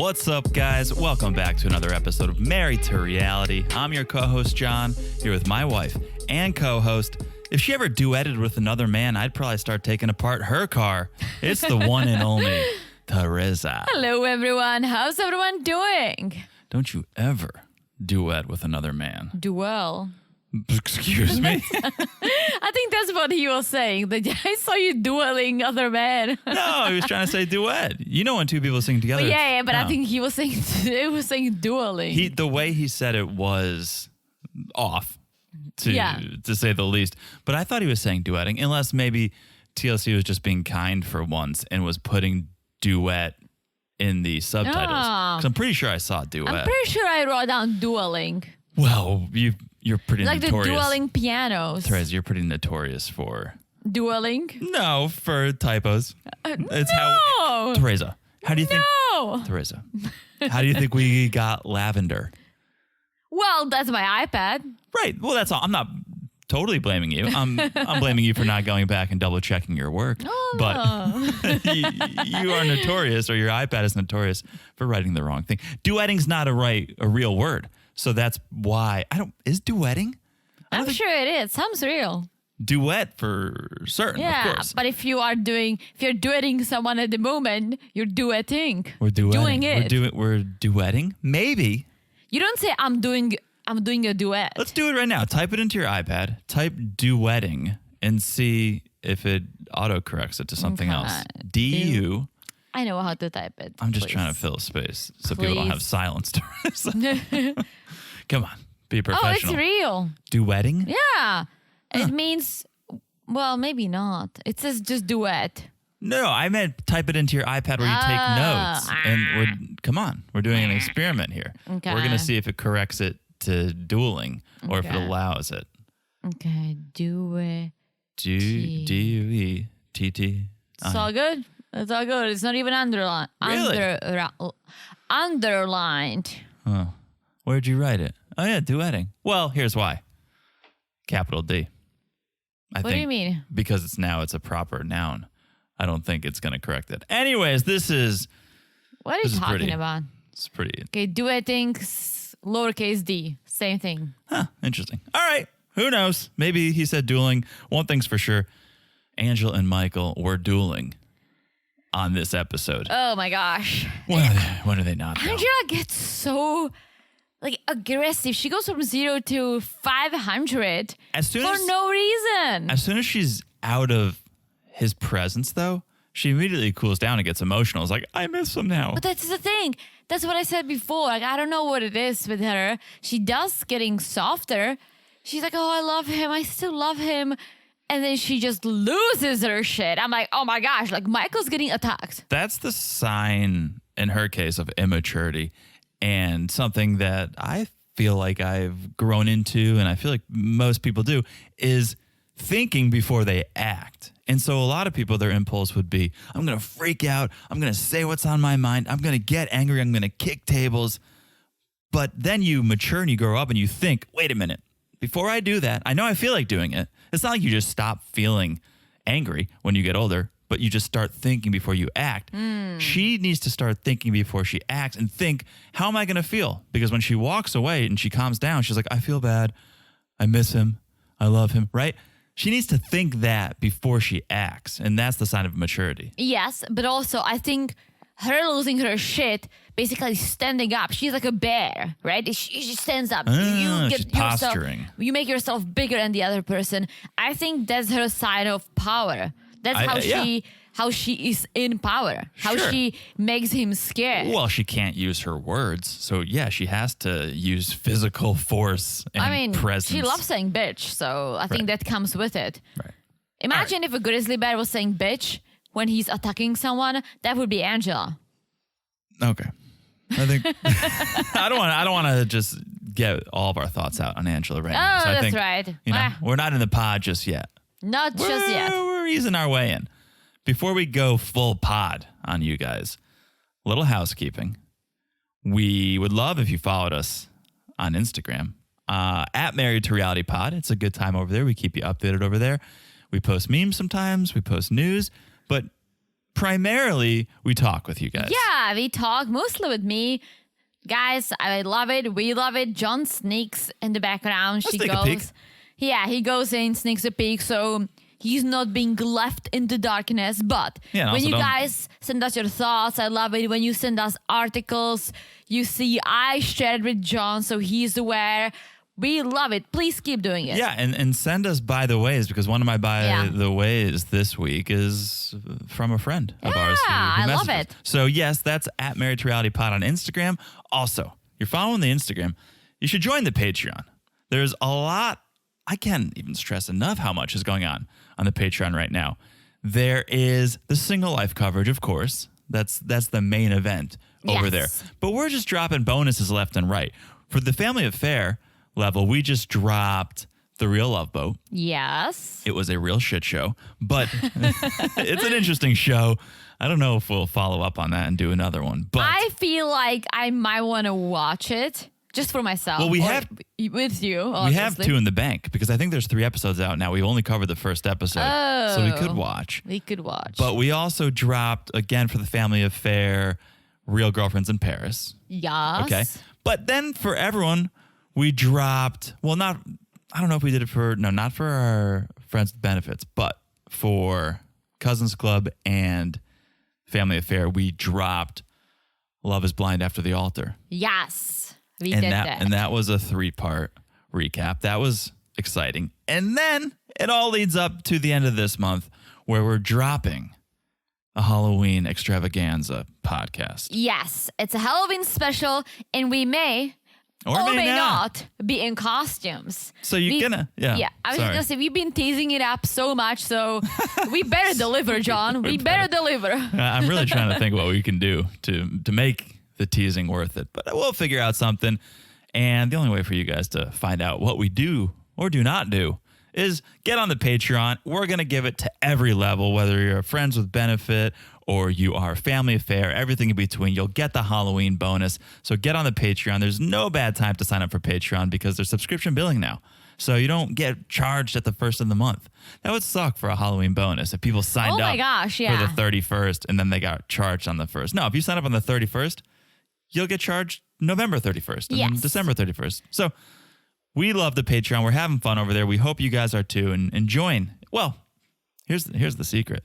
What's up, guys? Welcome back to another episode of Married to Reality. I'm your co-host, John, here with my wife and co-host. If she ever duetted with another man, I'd probably start taking apart her car. It's the one and only Teresa. Hello, everyone. How's everyone doing? Don't you ever duet with another man. Duel. Excuse me? I think that's what he was saying. That I saw you dueling other men. No, he was trying to say duet. You know when two people sing together. But no. I think he was saying it was saying dueling. The way he said it was off, to say the least. But I thought he was saying duetting, unless maybe TLC was just being kind for once and was putting duet in the subtitles. 'Cause I'm pretty sure I saw duet. I'm pretty sure I wrote down dueling. Well, you're pretty like notorious. the dueling pianos. Therese, you're pretty notorious for... Dueling? No, for typos. It's no! how... Teresa, how do you think... No! Teresa, how do you think we got lavender? Well, that's my iPad. Right. Well, that's all. I'm not totally blaming you. I'm blaming you for not going back and double checking your work. Oh. But you are notorious, or your iPad is notorious for writing the wrong thing. Duetting's not a real word. So that's why is duetting? I'm sure it is. Sounds real. Duet for certain, of course. But if you're duetting someone at the moment, you're duetting. We're duetting. Doing it. We're duetting? Maybe. You don't say I'm doing a duet. Let's do it right now. Type it into your iPad. Type duetting and see if it autocorrects it to something else. D-U. I know how to type it. I'm just trying to fill a space so people don't have silence. Come on, be professional. Oh, it's real. Duetting? Yeah. It means, well, maybe not. It says just duet. No, I meant type it into your iPad where you take notes. And we're doing an experiment here. Okay. We're going to see if it corrects it to dueling or if it allows it. Okay, duet. D-U-E-T-T. It's all good. It's all good. It's not even underlined. Really? Underlined. Oh, where'd you write it? Oh, yeah, duetting. Well, here's why. Capital D. What do you mean? Because it's a proper noun. I don't think it's going to correct it. Anyways, this is... What are you talking about? It's pretty... Okay, duetting, lowercase d. Same thing. Huh, interesting. All right, who knows? Maybe he said dueling. One thing's for sure. Angela and Michael were dueling on this episode. Oh my gosh. When are they not? Angela gets so aggressive. She goes from 0 to 500 for no reason. As soon as she's out of his presence, though, she immediately cools down and gets emotional. It's like, I miss him now. But that's the thing. That's what I said before. I don't know what it is with her. She does getting softer. She's like, oh, I love him. I still love him. And then she just loses her shit. I'm like, oh my gosh, Michael's getting attacked. That's the sign, in her case, of immaturity. And something that I feel like I've grown into, and I feel like most people do, is thinking before they act. And so a lot of people, their impulse would be, I'm going to freak out. I'm going to say what's on my mind. I'm going to get angry. I'm going to kick tables. But then you mature and you grow up and you think, wait a minute. Before I do that, I know I feel like doing it. It's not like you just stop feeling angry when you get older, but you just start thinking before you act. She needs to start thinking before she acts and think, how am I going to feel? Because when she walks away and she calms down, she's like, I feel bad. I miss him. I love him, right? She needs to think that before she acts, and that's the sign of maturity. Yes, but also I think her losing her shit, basically standing up. She's like a bear, right? She stands up. She's posturing. You make yourself bigger than the other person. I think that's her sign of power. That's how she is in power. How she makes him scared. Well, she can't use her words. So, yeah, she has to use physical force and presence. She loves saying bitch. So I think that comes with it. Right. Imagine if a grizzly bear was saying bitch when he's attacking someone. That would be Angela. Okay. I think I don't want to just get all of our thoughts out on Angela right now. So that's right. We're not in the pod just yet. Not just yet. We're easing our way in. Before we go full pod on you guys, a little housekeeping. We would love if you followed us on Instagram at Married to Reality Pod. It's a good time over there. We keep you updated over there. We post memes sometimes. We post news. But primarily we talk with you guys. Yeah, we talk mostly with me. Guys, I love it. We love it. John sneaks in the background. Let's take a peek. Yeah, he goes in, sneaks a peek. So he's not being left in the darkness. But when you guys send us your thoughts, I love it. When you send us articles, you see I shared with John, so he's aware. We love it. Please keep doing it. Yeah, and send us by the ways, because one of my by the ways this week is from a friend of ours. I love it. So yes, that's at Married to Reality Pod on Instagram. Also, you're following the Instagram, you should join the Patreon. There's a lot. I can't even stress enough how much is going on the Patreon right now. There is the single life coverage, of course. That's the main event over there. But we're just dropping bonuses left and right. For the family affair level, we just dropped The Real Love Boat. Yes. It was a real shit show, but it's an interesting show. I don't know if we'll follow up on that and do another one. But I feel like I might want to watch it just for myself. Well, we have with you. Obviously. We have 2 in the bank because I think there's 3 episodes out now. We've only covered the first episode, so we could watch. But we also dropped again for the family affair, Real Girlfriends in Paris. Yes. Okay. But then for everyone, we dropped. Well, not. I don't know if we did it not for our Friends with Benefits, but for Cousins Club and Family Affair, we dropped Love is Blind After the Altar. Yes, we did that. And that was a 3-part recap. That was exciting. And then it all leads up to the end of this month where we're dropping a Halloween extravaganza podcast. Yes, it's a Halloween special, and we may or may not be in costumes. So you're gonna, Yeah, I was just gonna say, we've been teasing it up so much, so we better deliver, John. We better deliver. I'm really trying to think what we can do to make the teasing worth it, but we'll figure out something. And the only way for you guys to find out what we do or do not do is get on the Patreon. We're going to give it to every level, whether you're Friends with Benefit or you are Family Affair, everything in between. You'll get the Halloween bonus. So get on the Patreon. There's no bad time to sign up for Patreon because there's subscription billing now. So you don't get charged at the first of the month. That would suck for a Halloween bonus if people signed up for the 31st and then they got charged on the 1st. No, if you sign up on the 31st, you'll get charged November 31st and then December 31st. So we love the Patreon. We're having fun over there. We hope you guys are too. And join. Well, here's the secret.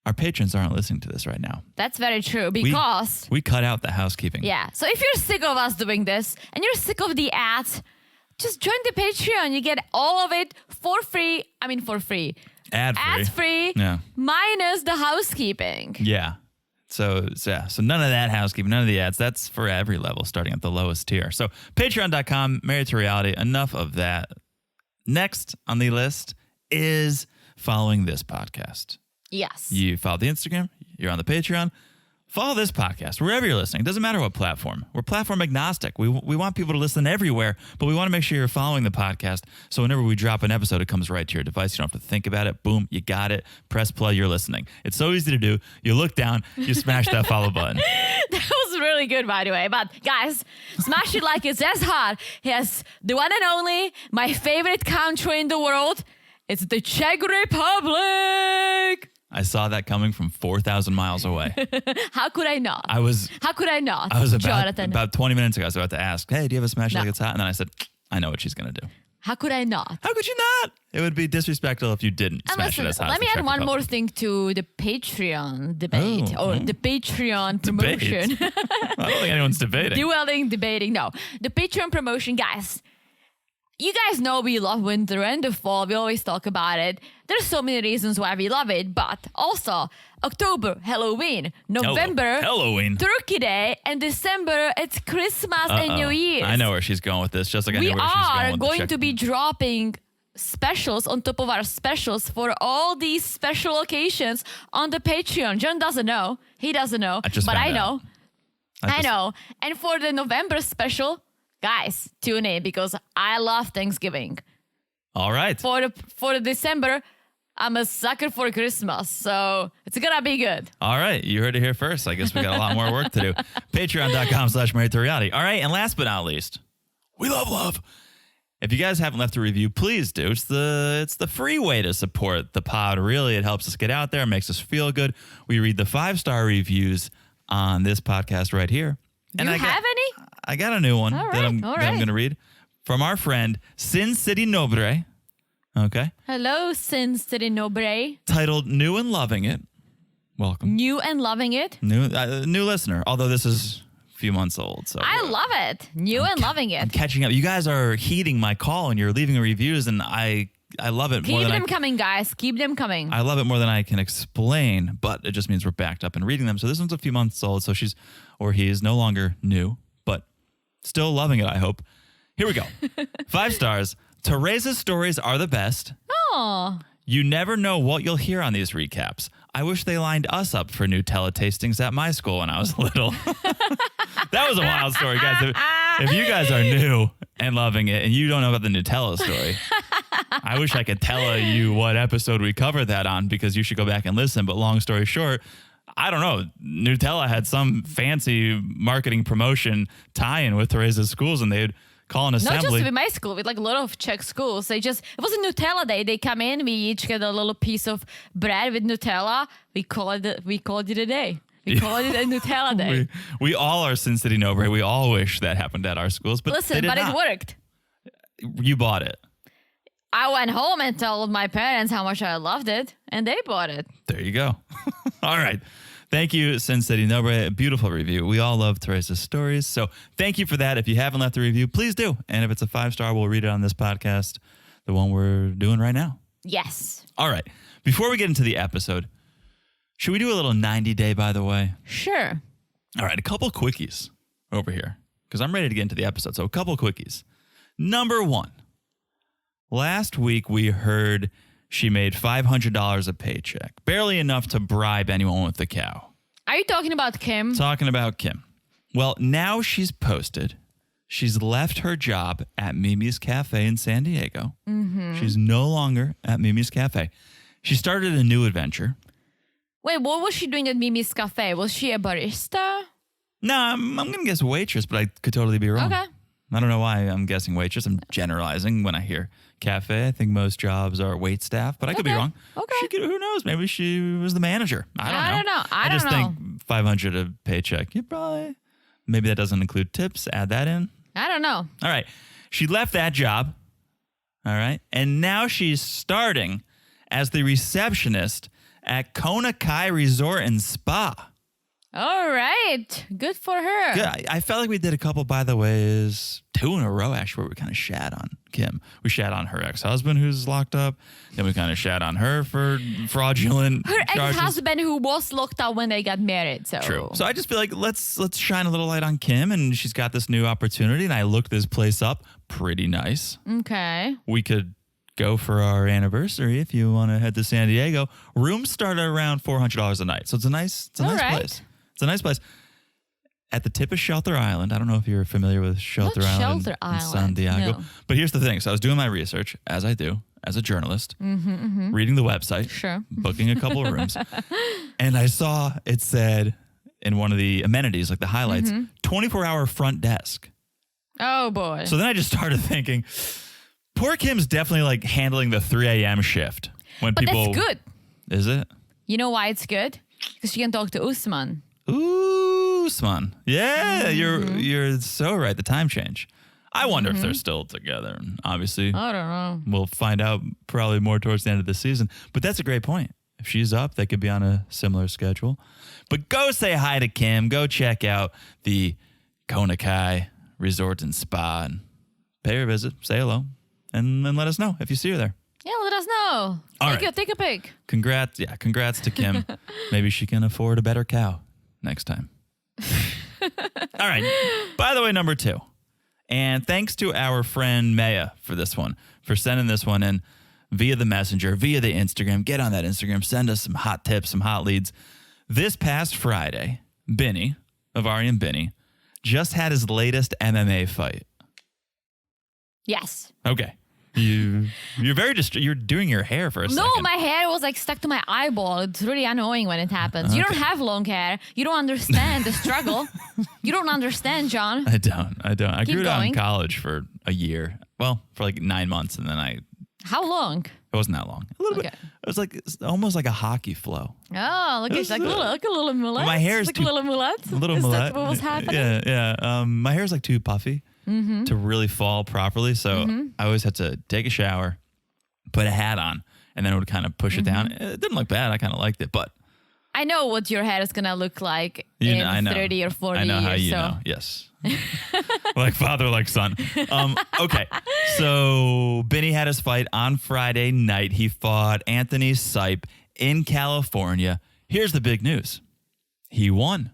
Our patrons aren't listening to this right now. That's very true because we cut out the housekeeping. Yeah. So if you're sick of us doing this and you're sick of the ads, just join the Patreon. You get all of it for free. I mean, for free. Ad-free. Yeah. Minus the housekeeping. Yeah. So none of that housekeeping, none of the ads. That's for every level, starting at the lowest tier. So patreon.com, Married to Reality. Enough of that. Next on the list is following this podcast. Yes. You follow the Instagram, you're on the Patreon. Follow this podcast wherever you're listening. It doesn't matter what platform. We're platform agnostic. We want people to listen everywhere, but we want to make sure you're following the podcast. So whenever we drop an episode, it comes right to your device. You don't have to think about it. Boom, you got it. Press play, you're listening. It's so easy to do. You look down, you smash that follow button. That was really good, by the way. But guys, smash it like it's as hot as the one and only, my favorite country in the world. It's the Czech Republic. I saw that coming from 4,000 miles away. How could I not? How could I not? I was Jonathan? about 20 minutes ago, I was about to ask, hey, do you have a smash like it's hot? And then I said, I know what she's going to do. How could I not? How could you not? It would be disrespectful if you didn't smash it as hot. Let me add one more thing to the Patreon debate the Patreon promotion. I don't think anyone's debating. Debating. No. The Patreon promotion, guys. You guys know we love winter and the fall. We always talk about it. There's so many reasons why we love it, but also October, Halloween, November, Halloween, Turkey Day, and December, it's Christmas and New Year's. I know where she's going with this. Just like I know where she's going with We are going to be dropping specials on top of our specials for all these special occasions on the Patreon. John doesn't know. He doesn't know. I know. I know. And for the November special, guys, tune in because I love Thanksgiving. All right. For the December, I'm a sucker for Christmas, so it's gonna be good. All right. You heard it here first. I guess we got a lot more work to do. Patreon.com/married to reality. All right. And last but not least, we love love. If you guys haven't left a review, please do. It's the free way to support the pod. Really, it helps us get out there, makes us feel good. We read the 5-star reviews on this podcast right here. Do you have any? I got a new one All that I'm right. going to read from our friend Sin City Nobre. Okay. Hello, Sin City Nobre. Titled New and Loving It. Welcome. New and loving it. New listener, although this is a few months old. So I love it. New and loving I'm it. catching up. You guys are heeding my call and you're leaving reviews, and I love it more Keep than them coming, guys. Keep them coming. I love it more than I can explain, but it just means we're backed up and reading them. So this one's a few months old, so he is no longer new, but still loving it, I hope. Here we go. 5 stars. Teresa's stories are the best. Oh. You never know what you'll hear on these recaps. I wish they lined us up for Nutella tastings at my school when I was little. That was a wild story, guys. If you guys are new and loving it and you don't know about the Nutella story, I wish I could tell you what episode we covered that on, because you should go back and listen. But long story short, I don't know. Nutella had some fancy marketing promotion tie-in with Teresa's schools, and they'd call an assembly. Not just with my school, with like a lot of Czech schools. It was a Nutella day. They come in, we each get a little piece of bread with Nutella. We called it a day. We called it a Nutella day. We all are Sin City Nobre. We all wish that happened at our schools, but Listen, they did but not. it worked. You bought it. I went home and told my parents how much I loved it, and they bought it. There you go. All right. Thank you, Sin City Nobre. Beautiful review. We all love Teresa's stories. So thank you for that. If you haven't left a review, please do. And if it's a 5-star, we'll read it on this podcast, the one we're doing right now. Yes. All right. Before we get into the episode, should we do a little 90-day, by the way? Sure. All right. A couple quickies over here, because I'm ready to get into the episode. So a couple quickies. Number 1. Last week, we heard she made $500 a paycheck, barely enough to bribe anyone with the cow. Are you talking about Kim? Talking about Kim. Well, now she's posted. She's left her job at Mimi's Cafe in San Diego. Mm-hmm. She's no longer at Mimi's Cafe. She started a new adventure. Wait, what was she doing at Mimi's Cafe? Was she a barista? No, I'm going to guess waitress, but I could totally be wrong. Okay. I don't know why I'm guessing waitress. I'm generalizing when I hear cafe. I think most jobs are wait staff, but I could be wrong. Okay. Who knows? Maybe she was the manager. I don't know. I just don't think $500 a paycheck. You probably, maybe that doesn't include tips. Add that in. I don't know. All right. She left that job. All right. And now she's starting as the receptionist at Kona Kai Resort and Spa. All right. Good for her. Good. I felt like we did a couple, by the ways, 2 in a row, actually, where we kind of shat on Kim. We shat on her ex-husband who's locked up. Then we kind of shat on her for fraudulent Her charges. ex-husband who was locked up when they got married. So True. So I just feel like let's shine a little light on Kim, and she's got this new opportunity, and I looked this place up. Pretty nice. Okay. We could go for our anniversary if you want to head to San Diego. Rooms start at around $400 a night. So it's a nice place. It's a nice place. At the tip of Shelter Island. I don't know if you're familiar with Shelter Island in San Diego. No. But here's the thing. So I was doing my research, as I do, as a journalist, reading the website, Sure. booking a couple of rooms. And I saw it said in one of the amenities, like the highlights, 24-hour front desk. Oh, boy. So then I just started thinking, poor Kim's definitely like handling the 3 a.m. shift. But that's good. Is it? You know why it's good? Because she can talk to Usman. Ooh, Usman. Yeah, you're so right. The time change. I wonder if they're still together. And obviously, I don't know. we'll find out probably more towards the end of the season. But that's a great point. If she's up, they could be on a similar schedule. But go say hi to Kim. Go check out the Kona Kai Resort and Spa and pay her a visit. Say hello. And then let us know if you see her there. Yeah, let us know. Take a pic. Congrats to Kim. Maybe she can afford a better cow next time. All right. By the way, number 2. And thanks to our friend Maya for this one, for sending this one in via the messenger, via the Instagram. Get on that Instagram. Send us some hot tips, some hot leads. This past Friday, Benny of Ari and Benny just had his latest MMA fight. Yes. Okay. You're very you're doing your hair for a second. No, my hair was like stuck to my eyeball. It's really annoying when it happens. You don't have long hair. You don't understand the struggle. You don't understand, John. I don't. I grew it out in going. college for a year. well, for like 9 months. And then How long? it wasn't that long. A little bit. It was like almost like a hockey flow. Oh, look at like a little mullet. My hair is like too- a little mullet. A little Is mullet. that what was happening? Yeah. My hair's like too puffy to really fall properly. So I always had to take a shower, put a hat on, and then it would kind of push it down. It didn't look bad. I kind of liked it, but I know what your hair is gonna look like I in know. 30 or 40 I know years. how you so. know. Yes. Like father, like son. Okay. So Benny had his fight on Friday night. He fought Anthony Sipe in California. Here's the big news. He won,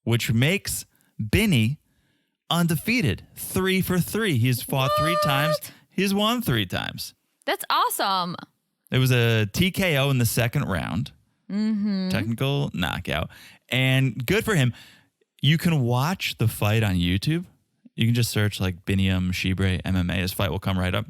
which makes Benny undefeated. 3 for 3. He's fought 3 times. He's won 3 times. That's awesome. It was a TKO in the second round. Technical knockout. And good for him. You can watch the fight on YouTube. You can just search like Biniam Shibre MMA. His fight will come right up.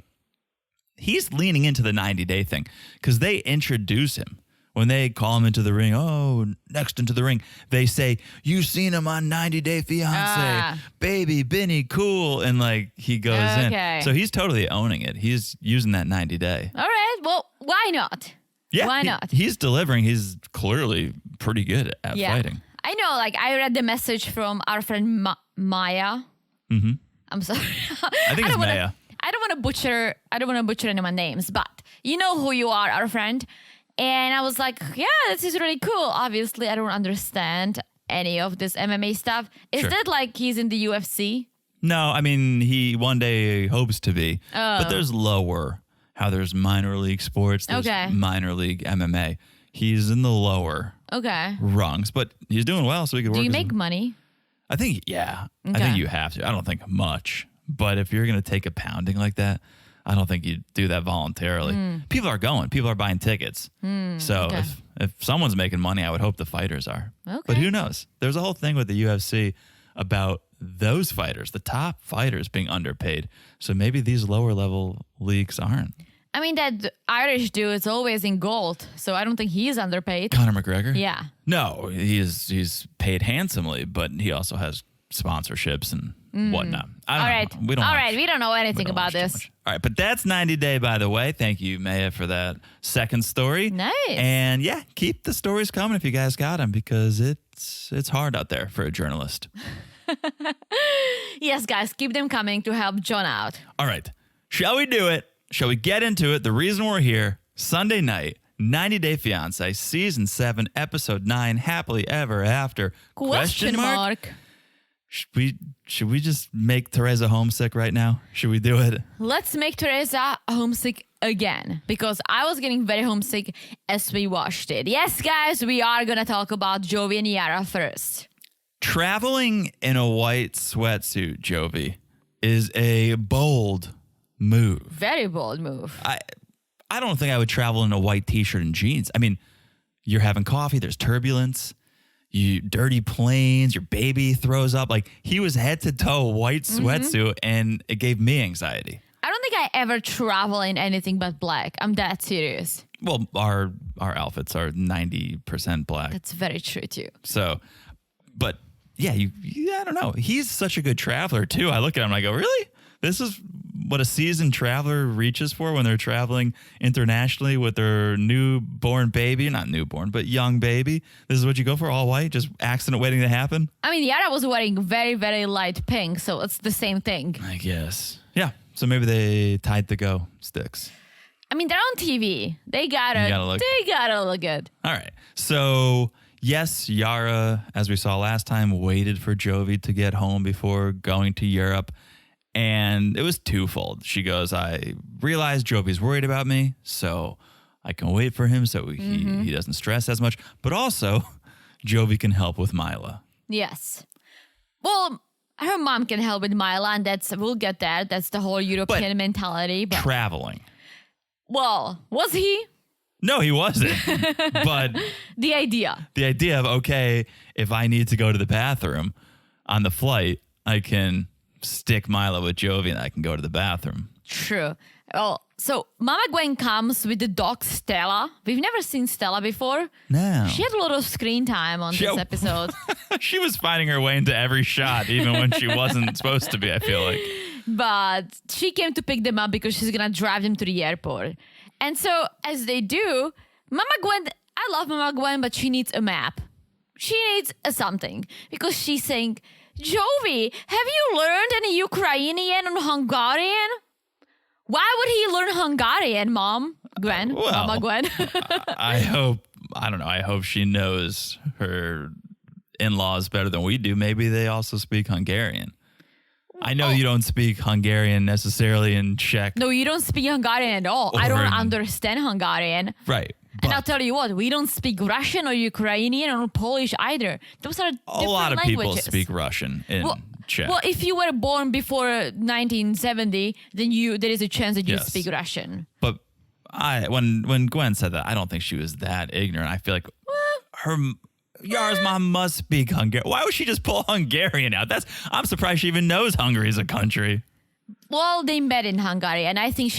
He's leaning into the 90-day thing because they introduce him. When they call him into the ring, next into the ring, they say, you seen him on 90 Day Fiancé, baby, Benny, cool. And like he goes in. So he's totally owning it. He's using that 90 day. All right. Well, why not? Yeah. Why not? He's delivering. He's clearly pretty good at fighting. I know, like I read the message from our friend Maya. I'm sorry. I think it's Maya. I don't want to butcher anyone's names, but you know who you are, our friend. And I was like, yeah, this is really cool. Obviously, I don't understand any of this MMA stuff. Is that like he's in the UFC? No, I mean, he one day hopes to be. But there's lower, how there's minor league sports, there's minor league MMA. He's in the lower rungs, but he's doing well, so he could work. Do you make money? I think, I think you have to. I don't think much. But if you're going to take a pounding like that, I don't think you'd do that voluntarily. People are going. People are buying tickets. So if someone's making money, I would hope the fighters are. But who knows? There's a whole thing with the UFC about those fighters, the top fighters being underpaid. So maybe these lower level leagues aren't. I mean, that Irish dude is always in gold, so I don't think he's underpaid. Conor McGregor? Yeah. No, he's paid handsomely, but he also has sponsorships and whatnot. I don't know. We don't know anything about this. All right, but that's 90 Day, by the way. Thank you, Maya, for that second story. Nice. And yeah, keep the stories coming if you guys got them, because it's hard out there for a journalist. Yes, guys, keep them coming to help John out. All right, shall we do it? Shall we get into it? The reason we're here, Sunday night, 90 Day Fiancé, Season 7, Episode 9, Happily Ever After. Question mark. Should we just make Teresa homesick right now? Should we do it? Let's make Teresa homesick again, because I was getting very homesick as we watched it. Yes, guys, we are going to talk about Jovi and Yara first. Traveling in a white sweatsuit, Jovi, is a bold move. Very bold move. I don't think I would travel in a white t-shirt and jeans. I mean, you're having coffee, there's turbulence, you dirty planes, your baby throws up. Like, he was head to toe white sweatsuit, and it gave me anxiety. I don't think I ever travel in anything but black. I'm that serious. Well, our outfits are 90% black. That's very true too. So, but yeah, I don't know. He's such a good traveler too. I look at him and I go, really? This is what a seasoned traveler reaches for when they're traveling internationally with their newborn baby, not newborn, but young baby. This is what you go for, all white, just accident waiting to happen. I mean, Yara was wearing very, very light pink, so it's the same thing. I guess. Yeah. So maybe they tied the go sticks. I mean, they're on TV. They gotta look good. All right. So yes, Yara, as we saw last time, waited for Jovi to get home before going to Europe. And it was twofold. She goes, I realized Jovi's worried about me, so I can wait for him so he doesn't stress as much. But also, Jovi can help with Mila. Yes. Well, her mom can help with Mila, and we'll get that. That's the whole European mentality. But traveling. Well, was he? No, he wasn't. But the idea of, okay, if I need to go to the bathroom on the flight, I can stick Mila with Jovi and I can go to the bathroom. True. Oh, so Mama Gwen comes with the dog Stella. We've never seen Stella before. No. She had a lot of screen time on this episode. She was finding her way into every shot, even when she wasn't supposed to be, I feel like. But she came to pick them up because she's going to drive them to the airport. And so as they do, Mama Gwen, I love Mama Gwen, but she needs a map. She needs something because she's saying, Jovi, have you learned any Ukrainian and Hungarian? Why would he learn Hungarian, Mom? Gwen? Well, Mama Gwen? I don't know. I hope she knows her in-laws better than we do. Maybe they also speak Hungarian. I know you don't speak Hungarian necessarily in Czech. No, you don't speak Hungarian at all. I don't understand Hungarian. Right. And I'll tell you what, we don't speak Russian or Ukrainian or Polish either. Those are different languages. A lot of people speak Russian in Czech. Well, if you were born before 1970, then there is a chance that you speak Russian. But when Gwen said that, I don't think she was that ignorant. I feel like Yara's mom must speak Hungarian. Why would she just pull Hungarian out? I'm surprised she even knows Hungary is a country. Well, they met in Hungary, and I think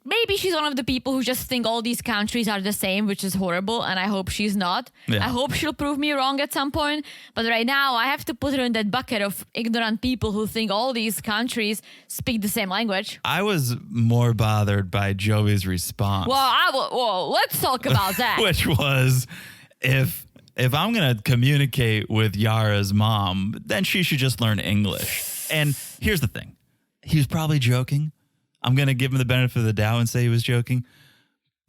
maybe she's one of the people who just think all these countries are the same, which is horrible, and I hope she's not. Yeah. I hope she'll prove me wrong at some point. But right now, I have to put her in that bucket of ignorant people who think all these countries speak the same language. I was more bothered by Joey's response. Well, let's talk about that. Which was, if I'm going to communicate with Yara's mom, then she should just learn English. And here's the thing. He was probably joking. I'm going to give him the benefit of the doubt and say he was joking.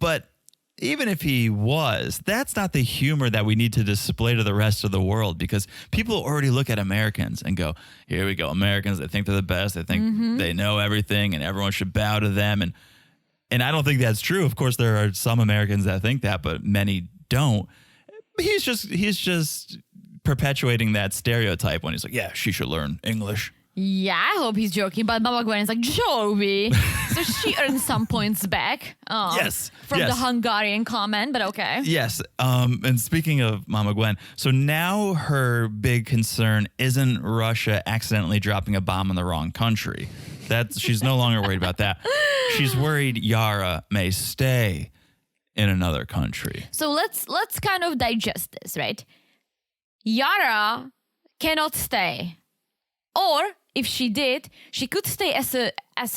But even if he was, that's not the humor that we need to display to the rest of the world, because people already look at Americans and go, here we go, Americans, they think they're the best. They think they know everything and everyone should bow to them. And I don't think that's true. Of course, there are some Americans that think that, but many don't. He's just perpetuating that stereotype when he's like, yeah, she should learn English. Yeah, I hope he's joking, but Mama Gwen is like, Joey. So she earned some points back. From the Hungarian comment, but okay. Yes. And speaking of Mama Gwen, so now her big concern isn't Russia accidentally dropping a bomb in the wrong country. She's no longer worried about that. She's worried Yara may stay in another country. So let's kind of digest this, right? Yara cannot stay. Or if she did, she could stay as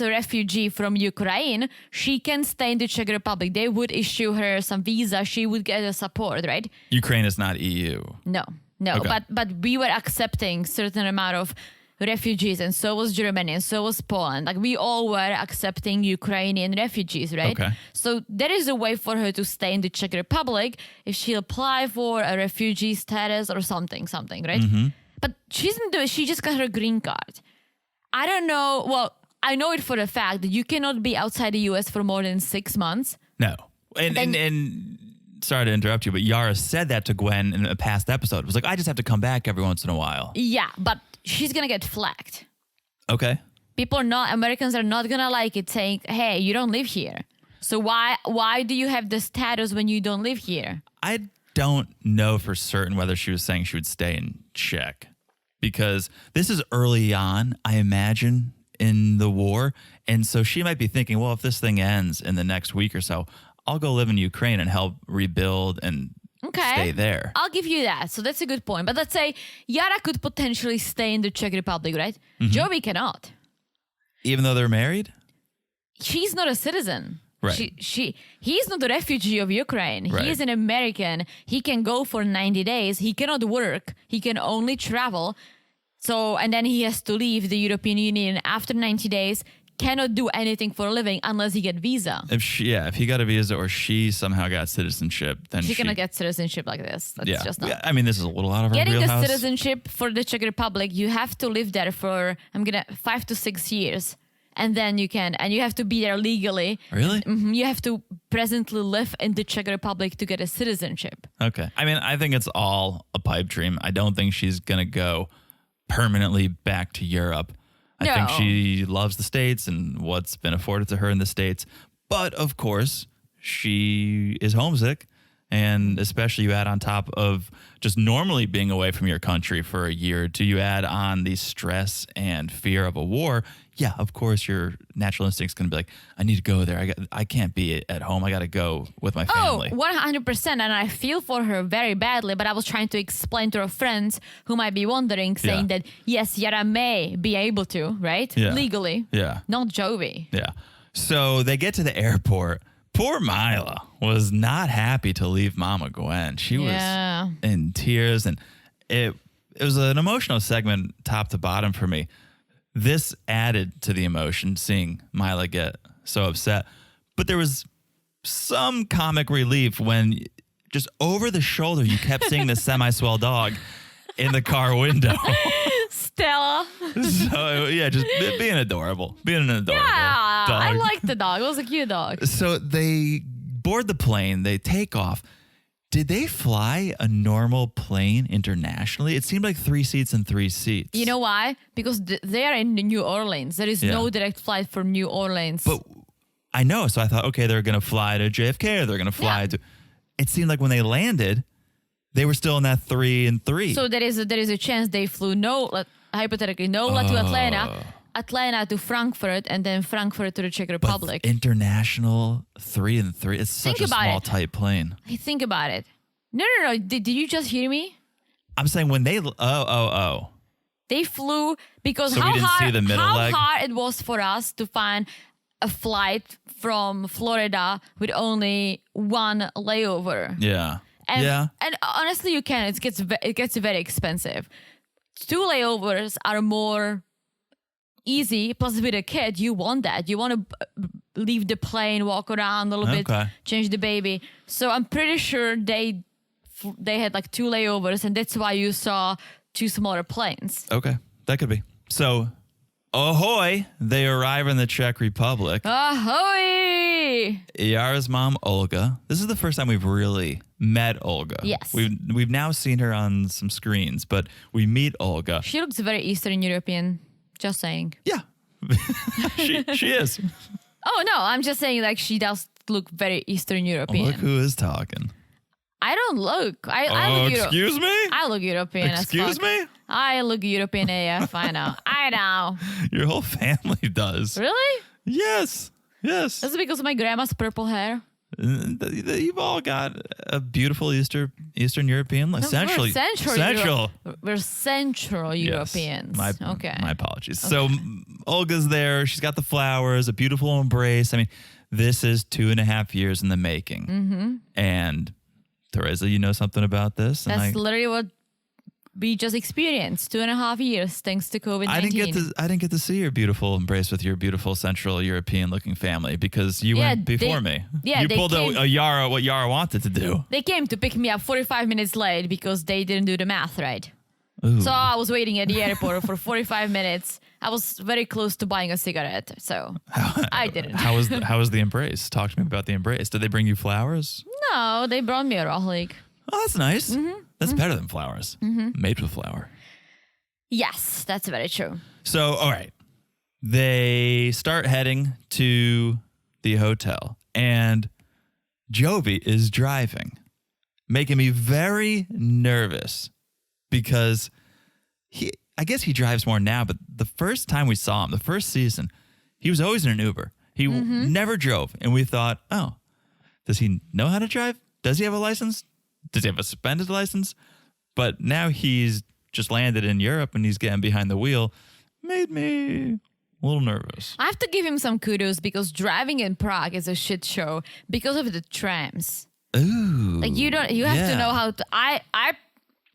a refugee from Ukraine. She can stay in the Czech Republic. They would issue her some visa. She would get a support, right? Ukraine is not EU. No. Okay. But we were accepting certain amount of refugees, and so was Germany, and so was Poland. Like, we all were accepting Ukrainian refugees, right? Okay. So there is a way for her to stay in the Czech Republic if she apply for a refugee status or something, right? Mm-hmm. But she didn't do it. She just got her green card. I don't know. Well, I know it for a fact that you cannot be outside the U.S. for more than 6 months. No. And sorry to interrupt you, but Yara said that to Gwen in a past episode. It was like, I just have to come back every once in a while. Yeah, but she's going to get flagged. Okay. Americans are not going to like it, saying, hey, you don't live here. So why do you have the status when you don't live here? I don't know for certain whether she was saying she would stay in Czech, because this is early on, I imagine, in the war. And so she might be thinking, well, if this thing ends in the next week or so, I'll go live in Ukraine and help rebuild and stay there. I'll give you that. So that's a good point. But let's say Yara could potentially stay in the Czech Republic, right? Mm-hmm. Joey cannot. Even though they're married? She's not a citizen. Right. He's not a refugee of Ukraine. Right. He is an American. He can go for 90 days. He cannot work. He can only travel. So, and then he has to leave the European Union after 90 days. Cannot do anything for a living unless he get visa. If he got a visa or she somehow got citizenship, then she cannot get citizenship like this. That's just not. Yeah, I mean, this is a little out of her Getting wheelhouse. a citizenship for the Czech Republic, you have to live there for 5 to 6 years. And then you have to be there legally. Really? Mm-hmm. You have to presently live in the Czech Republic to get a citizenship. Okay. I mean, I think it's all a pipe dream. I don't think she's going to go permanently back to Europe. I think she loves the States and what's been afforded to her in the States. But of course, she is homesick And especially you add on top of just normally being away from your country for a year or two, you add on the stress and fear of a war. Yeah, of course, your natural instinct's going to be like, I need to go there. I can't be at home. I got to go with my family. 100%. And I feel for her very badly, but I was trying to explain to her friends who might be wondering, saying that, yes, Yara may be able to, right? Yeah. Legally. Yeah. Not Jovi. Yeah. So they get to the airport. Poor Mila was not happy to leave Mama Gwen. She was in tears, and it was an emotional segment top to bottom for me. This added to the emotion, seeing Mila get so upset. But there was some comic relief when just over the shoulder, you kept seeing the semi-swell dog in the car window. Stella. So, yeah, just being adorable. Being an adorable dog. I liked the dog. It was a cute dog. So they board the plane. They take off. Did they fly a normal plane internationally? It seemed like 3 seats and 3 seats. You know why? Because they are in New Orleans. There is no direct flight from New Orleans. But I know. So I thought, okay, they're going to fly to JFK or they're going to fly to... It seemed like when they landed, they were still in that 3 and 3. So there is a chance they flew hypothetically NOLA to Atlanta to Frankfurt, and then Frankfurt to the Czech Republic. But international 3 and 3. It's such a small, tight plane. Hey, think about it. No. Did you just hear me? I'm saying when they... They flew because So we didn't see the middle leg? hard it was for us to find a flight from Florida with only one layover. Yeah. And honestly, you can. It gets very expensive. 2 layovers are more easy. Plus, with a kid, you want that. You want to leave the plane, walk around a little bit, change the baby. So I'm pretty sure they had like 2 layovers, and that's why you saw 2 smaller planes. Okay, that could be. So, ahoy! They arrive in the Czech Republic. Ahoy! Yara's mom, Olga. This is the first time we've really met Olga. Yes. We've now seen her on some screens, but we meet Olga. She looks very Eastern European. Just saying. Yeah, she is. Oh no, I'm just saying like she does look very Eastern European. Look who is talking. I don't look. I look excuse me? I look European Excuse as fuck. me? I look European AF. I know. I know. Your whole family does. Really? Yes. Yes. Is it because of my grandma's purple hair? You've all got a beautiful Eastern European look. Central. We're Central Yes. Europeans. My apologies. Okay. So Olga's there. She's got the flowers, a beautiful embrace. I mean, this is 2.5 years in the making. Mm-hmm. And Teresa, you know something about this? That's literally what we just experienced. 2.5 years thanks to COVID-19. I didn't get to see your beautiful embrace with your beautiful Central European looking family because you went before me. Yeah, you pulled what Yara wanted to do. They came to pick me up 45 minutes late because they didn't do the math right. Ooh. So I was waiting at the airport for 45 minutes. I was very close to buying a cigarette, so I didn't. How was the embrace? Talk to me about the embrace. Did they bring you flowers? No, they brought me a rohlik. Oh, that's nice. Mm-hmm. That's better than flowers. Mm-hmm. Made with flour. Yes, that's very true. So, all right. They start heading to the hotel, and Jovi is driving, making me very nervous because I guess he drives more now, but the first time we saw him, the first season, he was always in an Uber. He never drove. And we thought, oh, does he know how to drive? Does he have a license? Does he have a suspended license? But now he's just landed in Europe and he's getting behind the wheel. Made me a little nervous. I have to give him some kudos because driving in Prague is a shit show because of the trams. Ooh. Like you have to know how to. I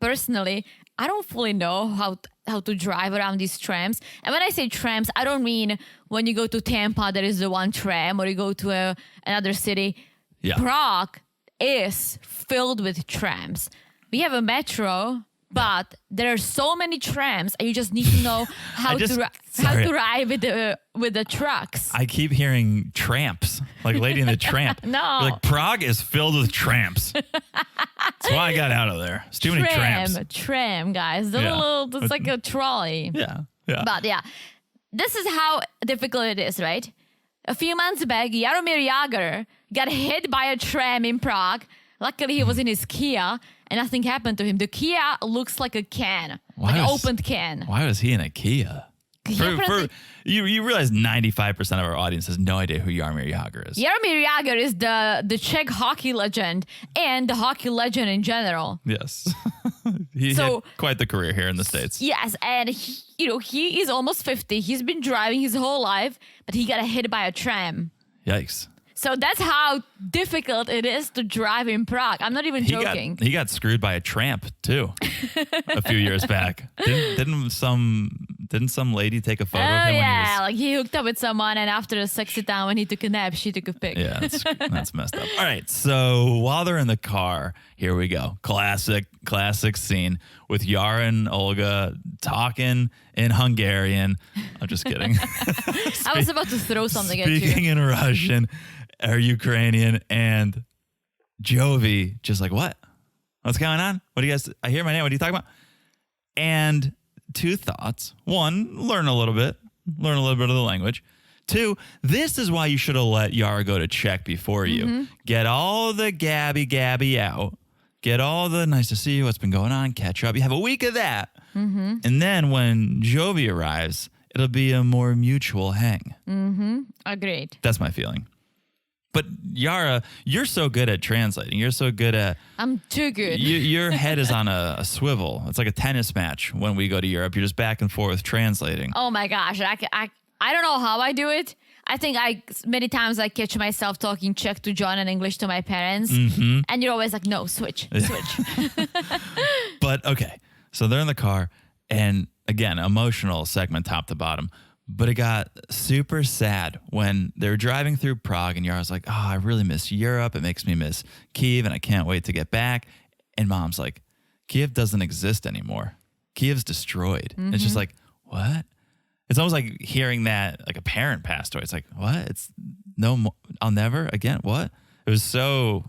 personally, I don't fully know how to drive around these trams. And when I say trams, I don't mean when you go to Tampa, there is the one tram, or you go to another city. Yeah. Prague is filled with trams. We have a metro, but there are so many trams, and you just need to know how to ride with the trucks. I keep hearing tramps, like Lady and the Tramp. No. Like Prague is filled with tramps. That's why I got out of there. It's too many tramps. Tram, guys. It's like a trolley. Yeah. Yeah. But yeah, this is how difficult it is, right? A few months back, Jaromir Jagr got hit by a tram in Prague Luckily, he was in his Kia and nothing happened to him. The Kia looks like a can, like an opened can. Why was he in a Kia? You realize 95% of our audience has no idea who Jaromir Jagr is. Jaromir Jagr is the Czech hockey legend and the hockey legend in general. Yes. He had quite the career here in the States. Yes, and he is almost 50. He's been driving his whole life, but he got hit by a tram. Yikes. So that's how difficult it is to drive in Prague. I'm not even joking. He got screwed by a tramp too a few years back. Didn't some lady take a photo of him? Yeah, like he hooked up with someone, and after a sexy time when he took a nap, she took a pic. Yeah, that's messed up. All right, so while they're in the car, here we go. Classic scene with Yara and Olga talking in Hungarian. I'm just kidding. I was about to throw something at you. Speaking in Russian or Ukrainian, and Jovi just like, what? What's going on? What do you guys? I hear my name. What are you talking about? And two thoughts. One, learn a little bit of the language. Two, this is why you should have let Yara go to Czech before you. Get all the gabby out. Get all the nice to see you, what's been going on, catch up. You have a week of that. And then when Jovi arrives, it'll be a more mutual hang. Agreed. That's my feeling. But Yara, you're so good at translating. You're so good at... I'm too good. Your head is on a swivel. It's like a tennis match when we go to Europe. You're just back and forth translating. Oh my gosh. I don't know how I do it. I think many times I catch myself talking Czech to John and English to my parents. And you're always like, no, switch. But okay. So they're in the car. And again, emotional segment top to bottom. But it got super sad when they were driving through Prague and Yara's like, oh, I really miss Europe. It makes me miss Kyiv and I can't wait to get back. And Mom's like, Kyiv doesn't exist anymore. Kyiv's destroyed. It's just like, what? It's almost like hearing that like a parent passed away. It's like, what? It's no more. I'll never again. What? It was so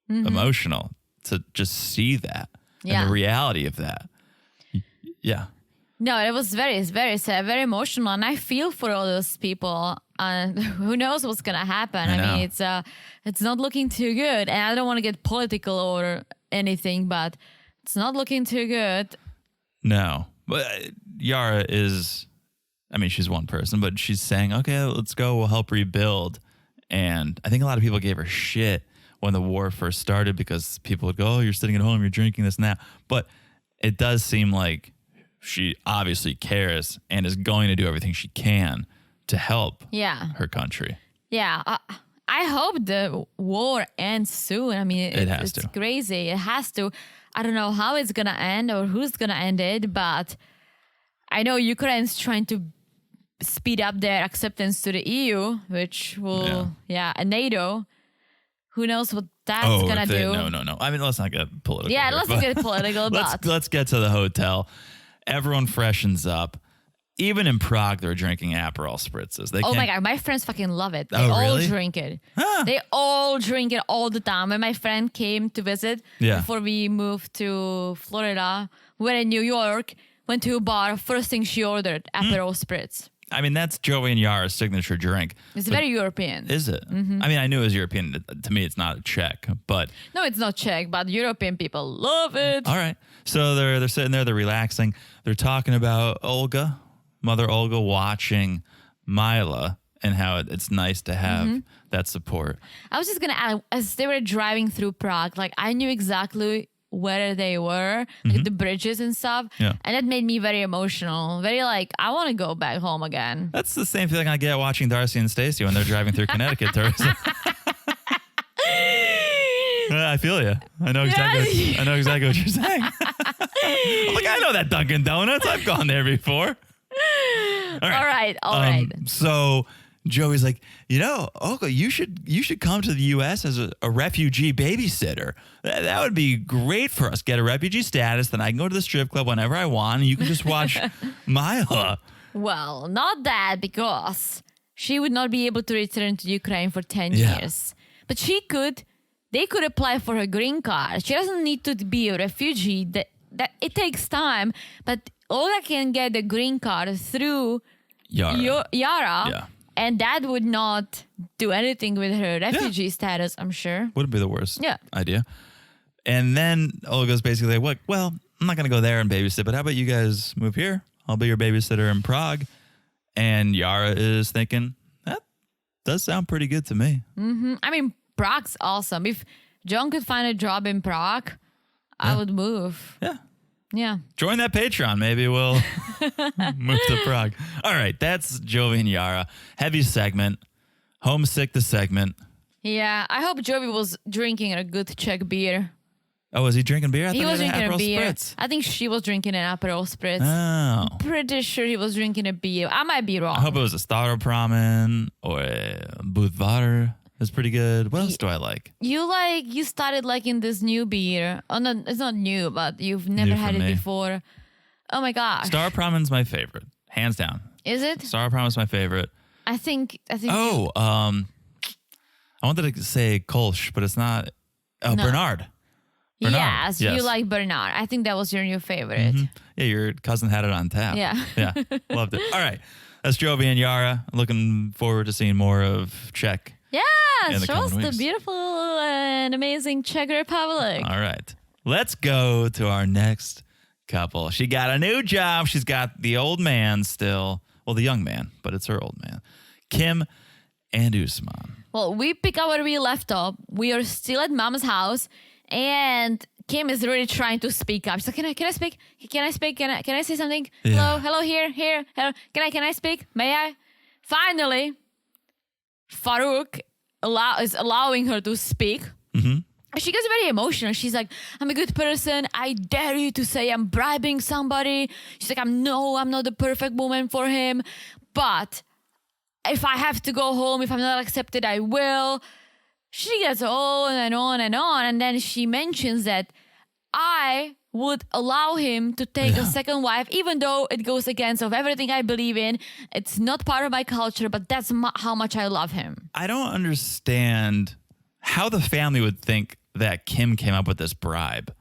emotional to just see that and the reality of that. Yeah. No, it was very sad, very emotional, and I feel for all those people. Who knows what's gonna happen? I mean, it's not looking too good, and I don't want to get political or anything, but it's not looking too good. No, but Yara is. I mean, she's one person, but she's saying, "Okay, let's go. We'll help rebuild." And I think a lot of people gave her shit when the war first started because people would go, "Oh, you're sitting at home, you're drinking this and that," but it does seem like she obviously cares and is going to do everything she can to help her country. Yeah. I hope the war ends soon. I mean, it's crazy. It has to. I don't know how it's going to end or who's going to end it, but I know Ukraine's trying to speed up their acceptance to the EU, which will, and NATO. Who knows what that's going to do? No. I mean, let's not get political. Yeah, here, let's not get political. Let's get to the hotel. Everyone freshens up. Even in Prague, they're drinking Aperol spritzes. Oh my God, my friends fucking love it. They all drink it. Huh. They all drink it all the time. When my friend came to visit before we moved to Florida, we were in New York, went to a bar. First thing she ordered, Aperol spritz. I mean, that's Joey and Yara's signature drink. It's very European. Is it? I mean, I knew it was European. To me, it's not Czech, but... No, it's not Czech, but European people love it. All right. So they're sitting there, they're relaxing. They're talking about Olga, Mother Olga, watching Mila and how it's nice to have that support. I was just going to add, as they were driving through Prague, like I knew exactly where they were, like the bridges and stuff. Yeah. And that made me very emotional. Very like, I want to go back home again. That's the same feeling I get watching Darcy and Stacey when they're driving through Connecticut. I feel you. I know exactly. I know exactly what you're saying. I'm like, I know that Dunkin' Donuts. I've gone there before. All right. So Joey's like, Olga, you should come to the U.S. as a refugee babysitter. That would be great for us. Get a refugee status, then I can go to the strip club whenever I want, and you can just watch Mila. Well, not that, because she would not be able to return to Ukraine for 10 years. But they could apply for her green card. She doesn't need to be a refugee. That it takes time, but Olga can get the green card through Yara. And that would not do anything with her refugee status, I'm sure. Wouldn't be the worst Yeah. idea. And then Olga's basically like, well, I'm not going to go there and babysit, but how about you guys move here? I'll be your babysitter in Prague. And Yara is thinking, that does sound pretty good to me. I mean, Prague's awesome. If John could find a job in Prague, I would move. Yeah. Yeah. Join that Patreon. Maybe we'll move to Prague. All right. That's Jovi and Yara. Heavy segment. Homesick the segment. Yeah. I hope Jovi was drinking a good Czech beer. Oh, was he drinking beer? I He thought was had drinking an a Aperol beer. Spritz. I think she was drinking an Aperol Spritz. Oh. Pretty sure he was drinking a beer. I might be wrong. I hope it was a Staropramen or a Budvar. It's pretty good. What else do I like? You started liking this new beer. Oh no, it's not new, but you've never New for had it me. before. Oh my gosh. Staropramen's my favorite. Hands down. Is it? Staropramen's my favorite. I think Oh, I wanted to say Kolsch, but it's not. Oh, No. Bernard. Yes, you like Bernard. I think that was your new favorite. Yeah, your cousin had it on tap. Yeah. Yeah. Loved it. All right. That's Jovi and Yara. Looking forward to seeing more of Czech. Yeah, In the show us coming the weeks. beautiful and amazing Czech Republic. All right. Let's go to our next couple. She got a new job. She's got the old man still. Well, the young man, but it's her old man. Kim and Usman. Well, we pick up where we left off. We are still at Mom's house, and Kim is really trying to speak up. She's like, "Can I speak? Can I speak? Can I say something? Yeah. Hello, here. Hello. Can I speak? May I?" Finally, Farouk is allowing her to speak. She gets very emotional. She's like, "I'm a good person. I dare you to say I'm bribing somebody." She's like, I'm not the perfect woman for him, but if I have to go home, if I'm not accepted, I will. She gets on and on and on. And then she mentions that I would allow him to take a second wife, even though it goes against of everything I believe in. It's not part of my culture, but that's how much I love him. I don't understand how the family would think that Kim came up with this bribe.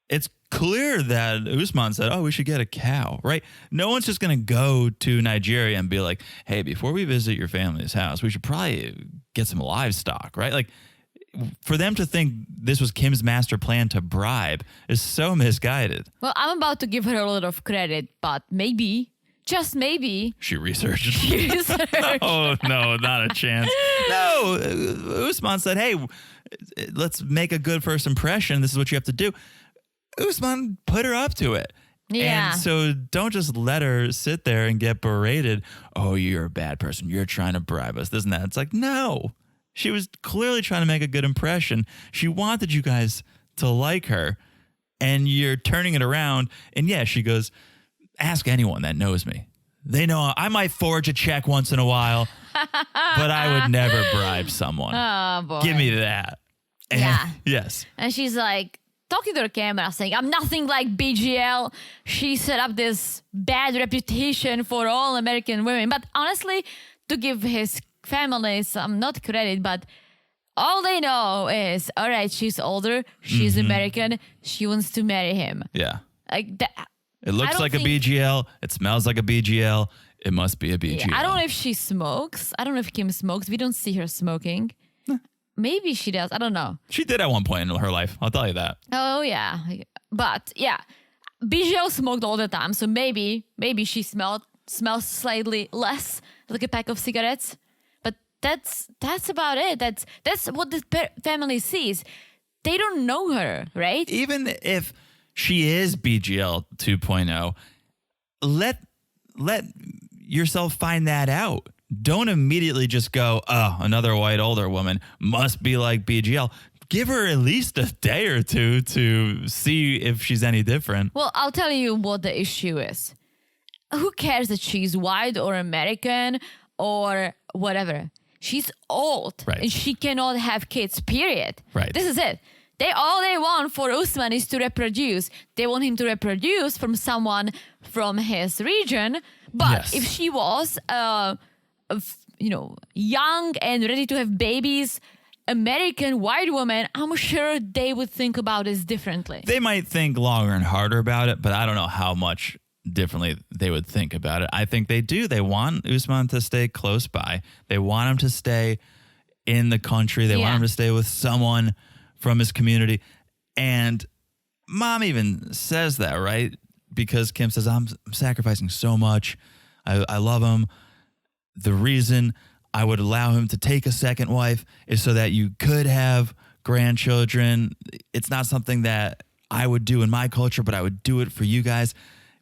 It's clear that Usman said, oh, we should get a cow, right? No one's just going to go to Nigeria and be like, hey, before we visit your family's house, we should probably get some livestock, right? Like, for them to think this was Kim's master plan to bribe is so misguided. Well, I'm about to give her a lot of credit, but maybe, just maybe, She researched. she researched. Oh, no, not a chance. No, Usman said, hey, let's make a good first impression. This is what you have to do. Usman put her up to it. Yeah. And so don't just let her sit there and get berated. Oh, you're a bad person. You're trying to bribe us. This and that. It's like, no. She was clearly trying to make a good impression. She wanted you guys to like her. And you're turning it around. And yeah, she goes, ask anyone that knows me. They know I might forge a check once in a while, but I would never bribe someone. Oh, boy. Give me that. And- Yeah. Yes. And she's like, talking to the camera, saying, I'm nothing like BGL. She set up this bad reputation for all American women. But honestly, to give his family some, not credit, but all they know is, all right, she's older, she's American, she wants to marry him. Yeah. Like that. It looks don't like a think- BGL. It smells like a BGL. It must be a BGL. I don't know if she smokes. I don't know if Kim smokes. We don't see her smoking. Maybe she does. I don't know. She did at one point in her life. I'll tell you that. Oh, yeah. But, yeah. BGL smoked all the time. So maybe she smells slightly less like a pack of cigarettes. But that's about it. That's what the family sees. They don't know her, right? Even if she is BGL 2.0, let yourself find that out. Don't immediately just go, oh, another white older woman must be like BGL. Give her at least a day or two to see if she's any different. Well, I'll tell you what the issue is. Who cares that she's white or American or whatever? She's old, Right. and she cannot have kids, period. Right. This is it. All they want for Usman is to reproduce. They want him to reproduce from someone from his region. But Yes. if she was, young and ready to have babies, American white woman, I'm sure they would think about this differently. They might think longer and harder about it, but I don't know how much differently they would think about it. I think they do. They want Usman to stay close by. They want him to stay in the country. They want him to stay with someone from his community. And mom even says that, right? Because Kim says, I'm sacrificing so much. I love him. The reason I would allow him to take a second wife is so that you could have grandchildren. It's not something that I would do in my culture, but I would do it for you guys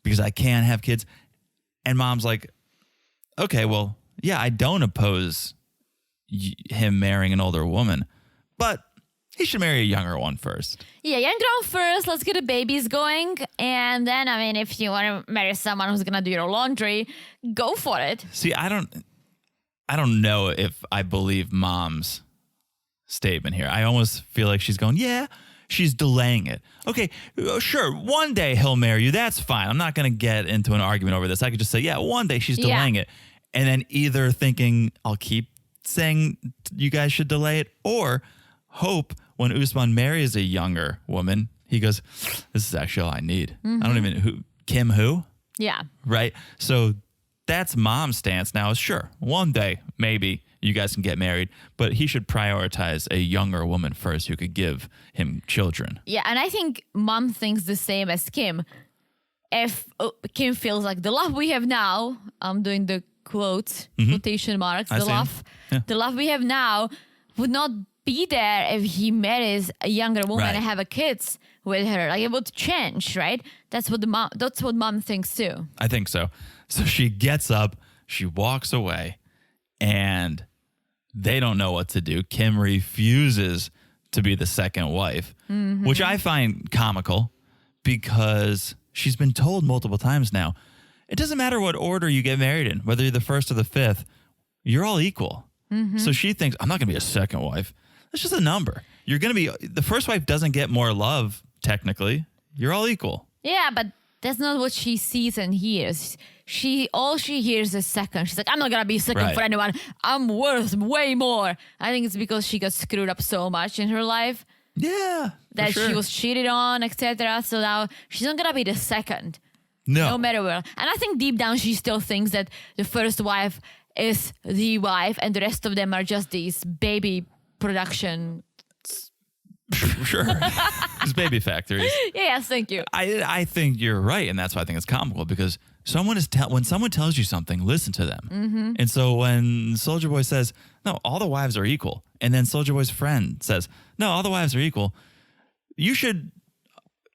because I can't have kids. And mom's like, okay, well, yeah, I don't oppose him marrying an older woman, but he should marry a younger one first. Yeah, younger one first. Let's get the babies going. And then, I mean, if you want to marry someone who's going to do your laundry, go for it. See, I don't know if I believe mom's statement here. I almost feel like she's going, yeah, she's delaying it. Okay, sure, one day he'll marry you. That's fine. I'm not going to get into an argument over this. I could just say, yeah, one day she's delaying it. And then either thinking I'll keep saying you guys should delay it, or hope when Usman marries a younger woman, he goes, this is actually all I need. I don't even, Kim who? Yeah. Right? So that's mom's stance now is sure, one day maybe you guys can get married, but he should prioritize a younger woman first who could give him children. Yeah, and I think mom thinks the same as Kim. If Kim feels like the love we have now, I'm doing the quotation marks, the love we have now would not be there if he marries a younger woman and have a kids with her. Like, it would change, right? That's what mom thinks too. I think so. So she gets up, she walks away, and they don't know what to do. Kim refuses to be the second wife, which I find comical because she's been told multiple times now, it doesn't matter what order you get married in, whether you're the first or the fifth, you're all equal. So she thinks, I'm not going to be a second wife. That's just a number. You're going to be, the first wife doesn't get more love, technically. You're all equal. Yeah, but that's not what she sees and hears. All she hears is second. She's like, I'm not going to be second for anyone. I'm worth way more. I think it's because she got screwed up so much in her life. Yeah. That she was cheated on, etc. So now she's not going to be the second. No matter what. And I think deep down she still thinks that the first wife is the wife and the rest of them are just these baby production. Sure. It's baby factories. Yes, thank you. I think you're right. And that's why I think it's comical, because when someone tells you something, listen to them. And so when Soulja Boy says, no, all the wives are equal, and then Soulja Boy's friend says, no, all the wives are equal, you should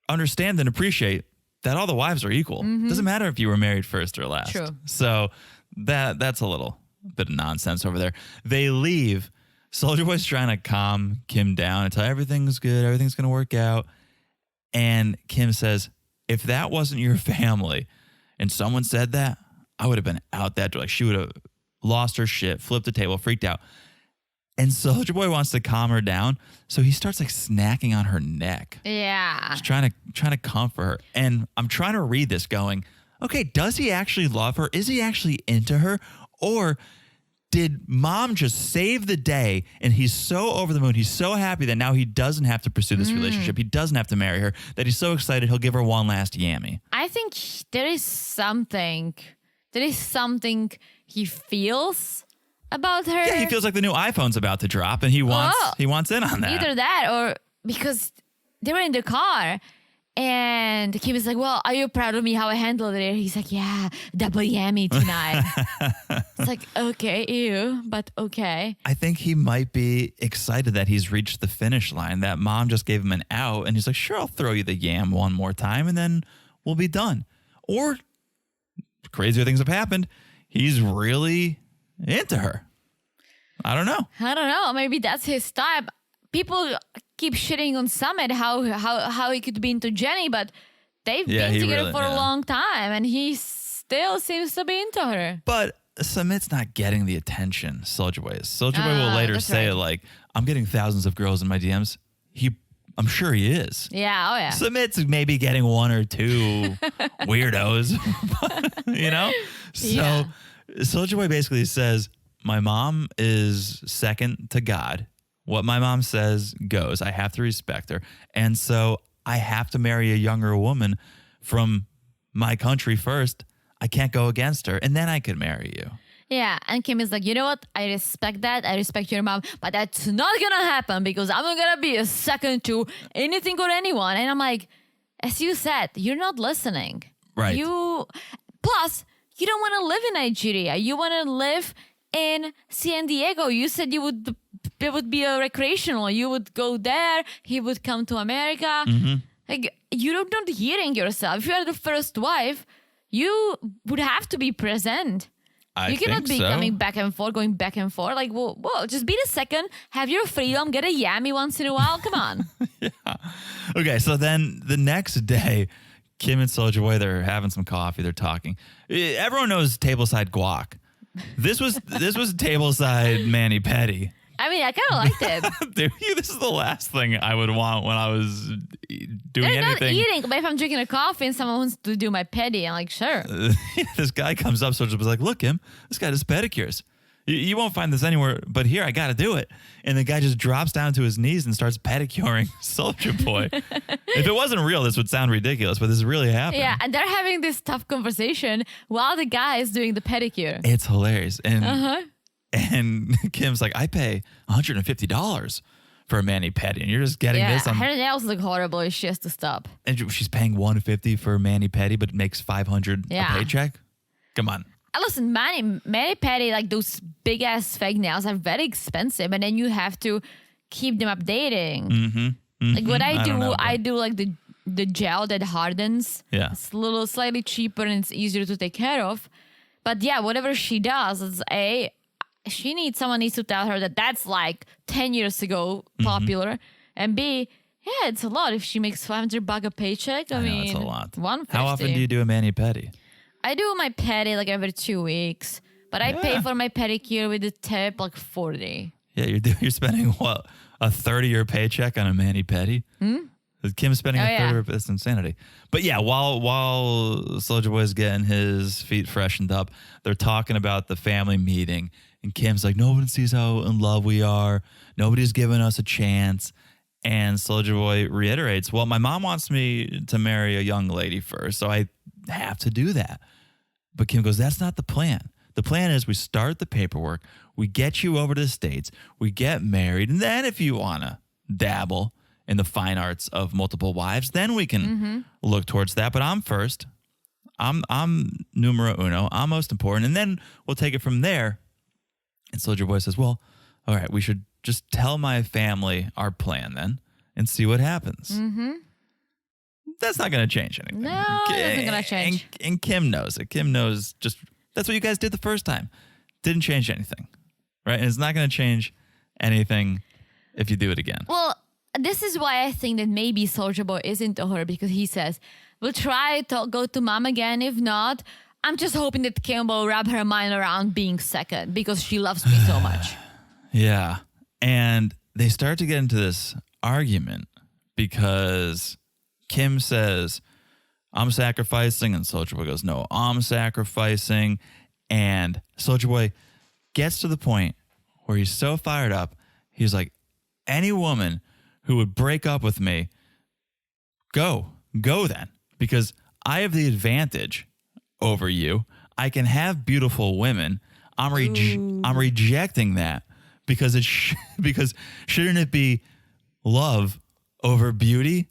understand and appreciate that all the wives are equal. Doesn't matter if you were married first or last. True. So that's a little bit of nonsense over there. They leave. Soulja Boy's trying to calm Kim down and tell her everything's good, everything's going to work out. And Kim says, if that wasn't your family and someone said that, I would have been out that door. Like, she would have lost her shit, flipped the table, freaked out. And Soulja Boy wants to calm her down, so he starts like snacking on her neck. Yeah. Just trying to comfort her. And I'm trying to read this going, okay, does he actually love her? Is he actually into her? Or did mom just save the day and he's so over the moon, he's so happy that now he doesn't have to pursue this relationship, he doesn't have to marry her, that he's so excited he'll give her one last yammy? I think there is something he feels about her. Yeah, he feels like the new iPhone's about to drop and he wants in on that. Either that or because they were in the car and Kim is like, well, are you proud of me how I handled it? He's like, yeah, double yammy tonight. It's like, okay, ew, but okay. I think he might be excited that he's reached the finish line, that mom just gave him an out and he's like, sure, I'll throw you the yam one more time and then we'll be done. Or crazier things have happened. He's really into her. I don't know. Maybe that's his type. People keep shitting on Summit how he could be into Jenny, but they've been together for a long time and he still seems to be into her. But Summit's not getting the attention Soulja Boy is. Soulja Boy will later say, like, I'm getting thousands of girls in my DMs. I'm sure he is. Yeah, oh yeah. Summit's maybe getting one or two weirdos, you know? So Soulja Boy basically says, my mom is second to God. What my mom says goes. I have to respect her. And so I have to marry a younger woman from my country first. I can't go against her, and then I could marry you. Yeah, and Kim is like, you know what? I respect that. I respect your mom, but that's not gonna happen because I'm not gonna be a second to anything or anyone. And I'm like, as you said, you're not listening. Right. Plus, you don't want to live in Nigeria. You want to live in San Diego. You said it would be a recreational. You would go there. He would come to America. Like, you're not hearing yourself. If you are the first wife, you would have to be present. You cannot be coming back and forth, going back and forth. Like, whoa, just be the second. Have your freedom. Get a yammy once in a while. Come on. Yeah. Okay, so then the next day, Kim and Soulja Boy, they're having some coffee. They're talking. Everyone knows tableside guac. This was tableside mani-pedi. I mean, I kind of liked it. Dude, this is the last thing I would want when I was doing They're anything. not eating, but if I'm drinking a coffee and someone wants to do my pedi, I'm like, sure. This guy comes up, Soulja was like, look, Kim, this guy does pedicures. You won't find this anywhere but here. I got to do it. And the guy just drops down to his knees and starts pedicuring Soulja Boy. If it wasn't real, this would sound ridiculous, but this really happened. Yeah, and they're having this tough conversation while the guy is doing the pedicure. It's hilarious. And Kim's like, I pay $150 for a mani-pedi, and you're just getting this on. Her nails look horrible. She has to stop. And she's paying $150 for a mani-pedi, but makes $500 a paycheck? Come on. Listen, mani-pedi, like those big ass fake nails are very expensive, and then you have to keep them updating. Like what I do like the gel that hardens. Yeah. It's a little slightly cheaper and it's easier to take care of. But yeah, whatever she does, it's someone needs to tell her that that's like 10 years ago popular. And B, yeah, it's a lot. If she makes $500 a paycheck, I mean, it's a lot. $150. How often do you do a mani-pedi? I do my pedi like every 2 weeks, but I pay for my pedicure with a tip like $40. Yeah, you're spending what, a third of your paycheck on a mani-pedi? Kim's spending a third of it. That's insanity. But yeah, while Soulja Boy's getting his feet freshened up, they're talking about the family meeting, and Kim's like, "Nobody sees how in love we are. Nobody's giving us a chance." And Soulja Boy reiterates, "Well, my mom wants me to marry a young lady first, so I have to do that." But Kim goes, "That's not the plan. The plan is we start the paperwork, we get you over to the States, we get married, and then if you want to dabble in the fine arts of multiple wives, then we can look towards that. But I'm first. I'm numero uno. I'm most important. And then we'll take it from there." And Soulja Boy says, "Well, all right, we should just tell my family our plan then and see what happens." That's not going to change anything. No, it isn't going to change. And Kim knows it. Kim knows just that's what you guys did the first time. Didn't change anything, right? And it's not going to change anything if you do it again. Well, this is why I think that maybe Soulja Boy is into her, because he says, we'll try to go to mom again. If not, I'm just hoping that Kim will wrap her mind around being second because she loves me so much. Yeah. And they start to get into this argument because Kim says, "I'm sacrificing," and Soulja Boy goes, "No, I'm sacrificing." And Soulja Boy gets to the point where he's so fired up, he's like, "Any woman who would break up with me, go then, because I have the advantage over you. I can have beautiful women. I'm rejecting that because because shouldn't it be love over beauty?"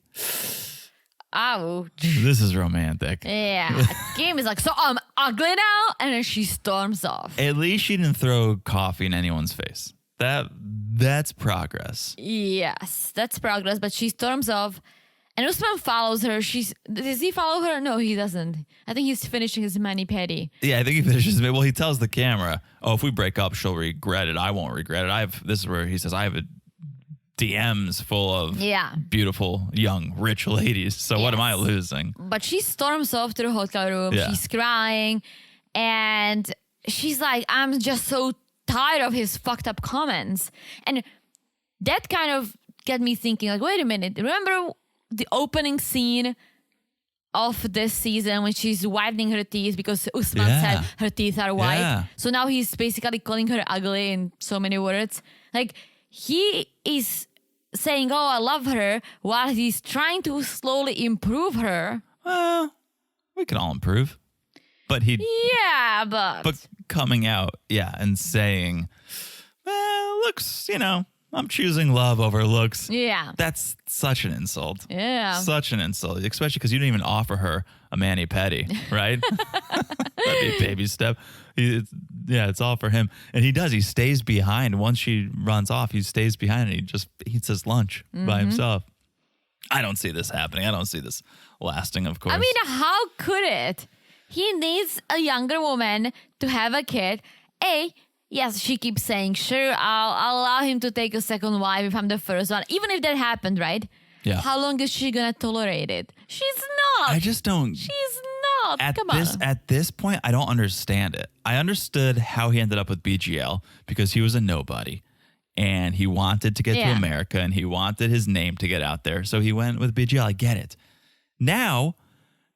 Ouch. This is romantic. Yeah. Kim is like, "So I'm ugly now?" And then she storms off. At least she didn't throw coffee in anyone's face. That's progress. Yes, that's progress. But she storms off, and Usman follows her. Does he follow her? No, he doesn't. I think he's finishing his mani-pedi. Yeah, I think he finishes it. Well, he tells the camera, "Oh, if we break up, she'll regret it. I won't regret it." This is where he says, "I have DMs full of beautiful, young, rich ladies. So what am I losing?" But she storms off to the hotel room. Yeah. She's crying. And she's like, "I'm just so tired of his fucked up comments." And that kind of got me thinking, like, wait a minute. Remember the opening scene of this season when she's whitening her teeth because Usman said her teeth are white? Yeah. So now he's basically calling her ugly in so many words. Like, he is saying, "Oh, I love her," while he's trying to slowly improve her. Well, we can all improve. But Yeah, but coming out, and saying, well, looks, I'm choosing love over looks. yeah. That's such an insult. Yeah. Such an insult, especially because you didn't even offer her a mani-pedi, right? That'd be a baby step. It's all for him. And he does. He stays behind. Once she runs off, he stays behind and he just eats his lunch by himself. I don't see this happening. I don't see this lasting, of course. I mean, how could it? He needs a younger woman to have a kid. Yes, she keeps saying, sure, I'll allow him to take a second wife if I'm the first one. Even if that happened, right? Yeah. How long is she going to tolerate it? She's not. I just don't. She's not. Come on. At this point, I don't understand it. I understood how he ended up with BGL because he was a nobody. And he wanted to get to America and he wanted his name to get out there. So he went with BGL. I get it. Now,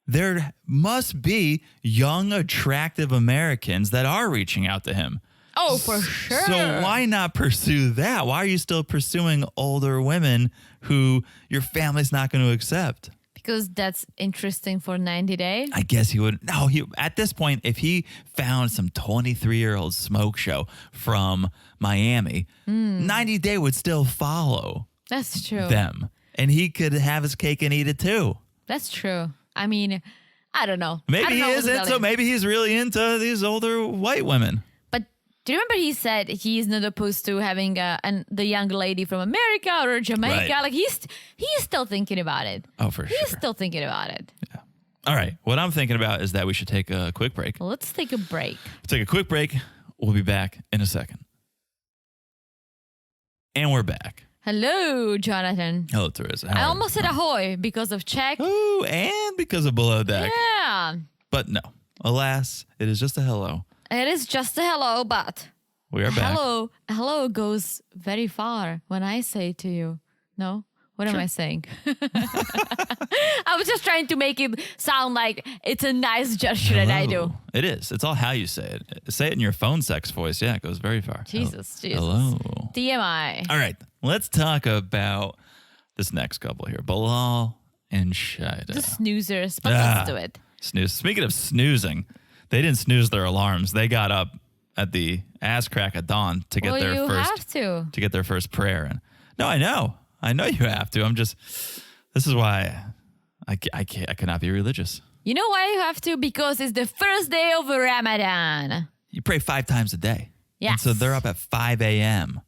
there must be young, attractive Americans that are reaching out to him. Oh, for sure. So why not pursue that? Why are you still pursuing older women who your family's not going to accept? Because that's interesting for 90 days. I guess he would. No, at this point, if he found some 23-year-old smoke show from Miami, 90 Day would still follow That's true. them. And he could have his cake and eat it too. That's true. I mean, I don't know. Maybe he is into, maybe he's really into these older white women. But do you remember he said he's not opposed to having the young lady from America or Jamaica? Right. Like he's still thinking about it. Oh, for sure. He's still thinking about it. Yeah. All right. What I'm thinking about is that we should take a quick break. Well, let's take a break. Take a quick break. We'll be back in a second. And we're back. Hello, Jonathan. Hello, Teresa. I almost said ahoy because of Czech. Oh, and because of Below Deck. Yeah. But no. Alas, it is just a hello. It is just a hello, but We are back. hello goes very far when I say to you. No? What am I saying? I was just trying to make it sound like it's a nice gesture that I do. Hello. It is. It's all how you say it. Say it in your phone sex voice. Yeah, it goes very far. Jesus. Hello. TMI. All right. Let's talk about this next couple here. Bilal and Shida. The snoozers, but let's do it. Snooze. Speaking of snoozing, they didn't snooze their alarms. They got up at the ass crack of dawn to get Well, their you first have to get their first prayer in. No, I know you have to. This is why I cannot be religious. You know why you have to? Because it's the first day of Ramadan. You pray 5 times a day. Yes. And so they're up at 5 a.m.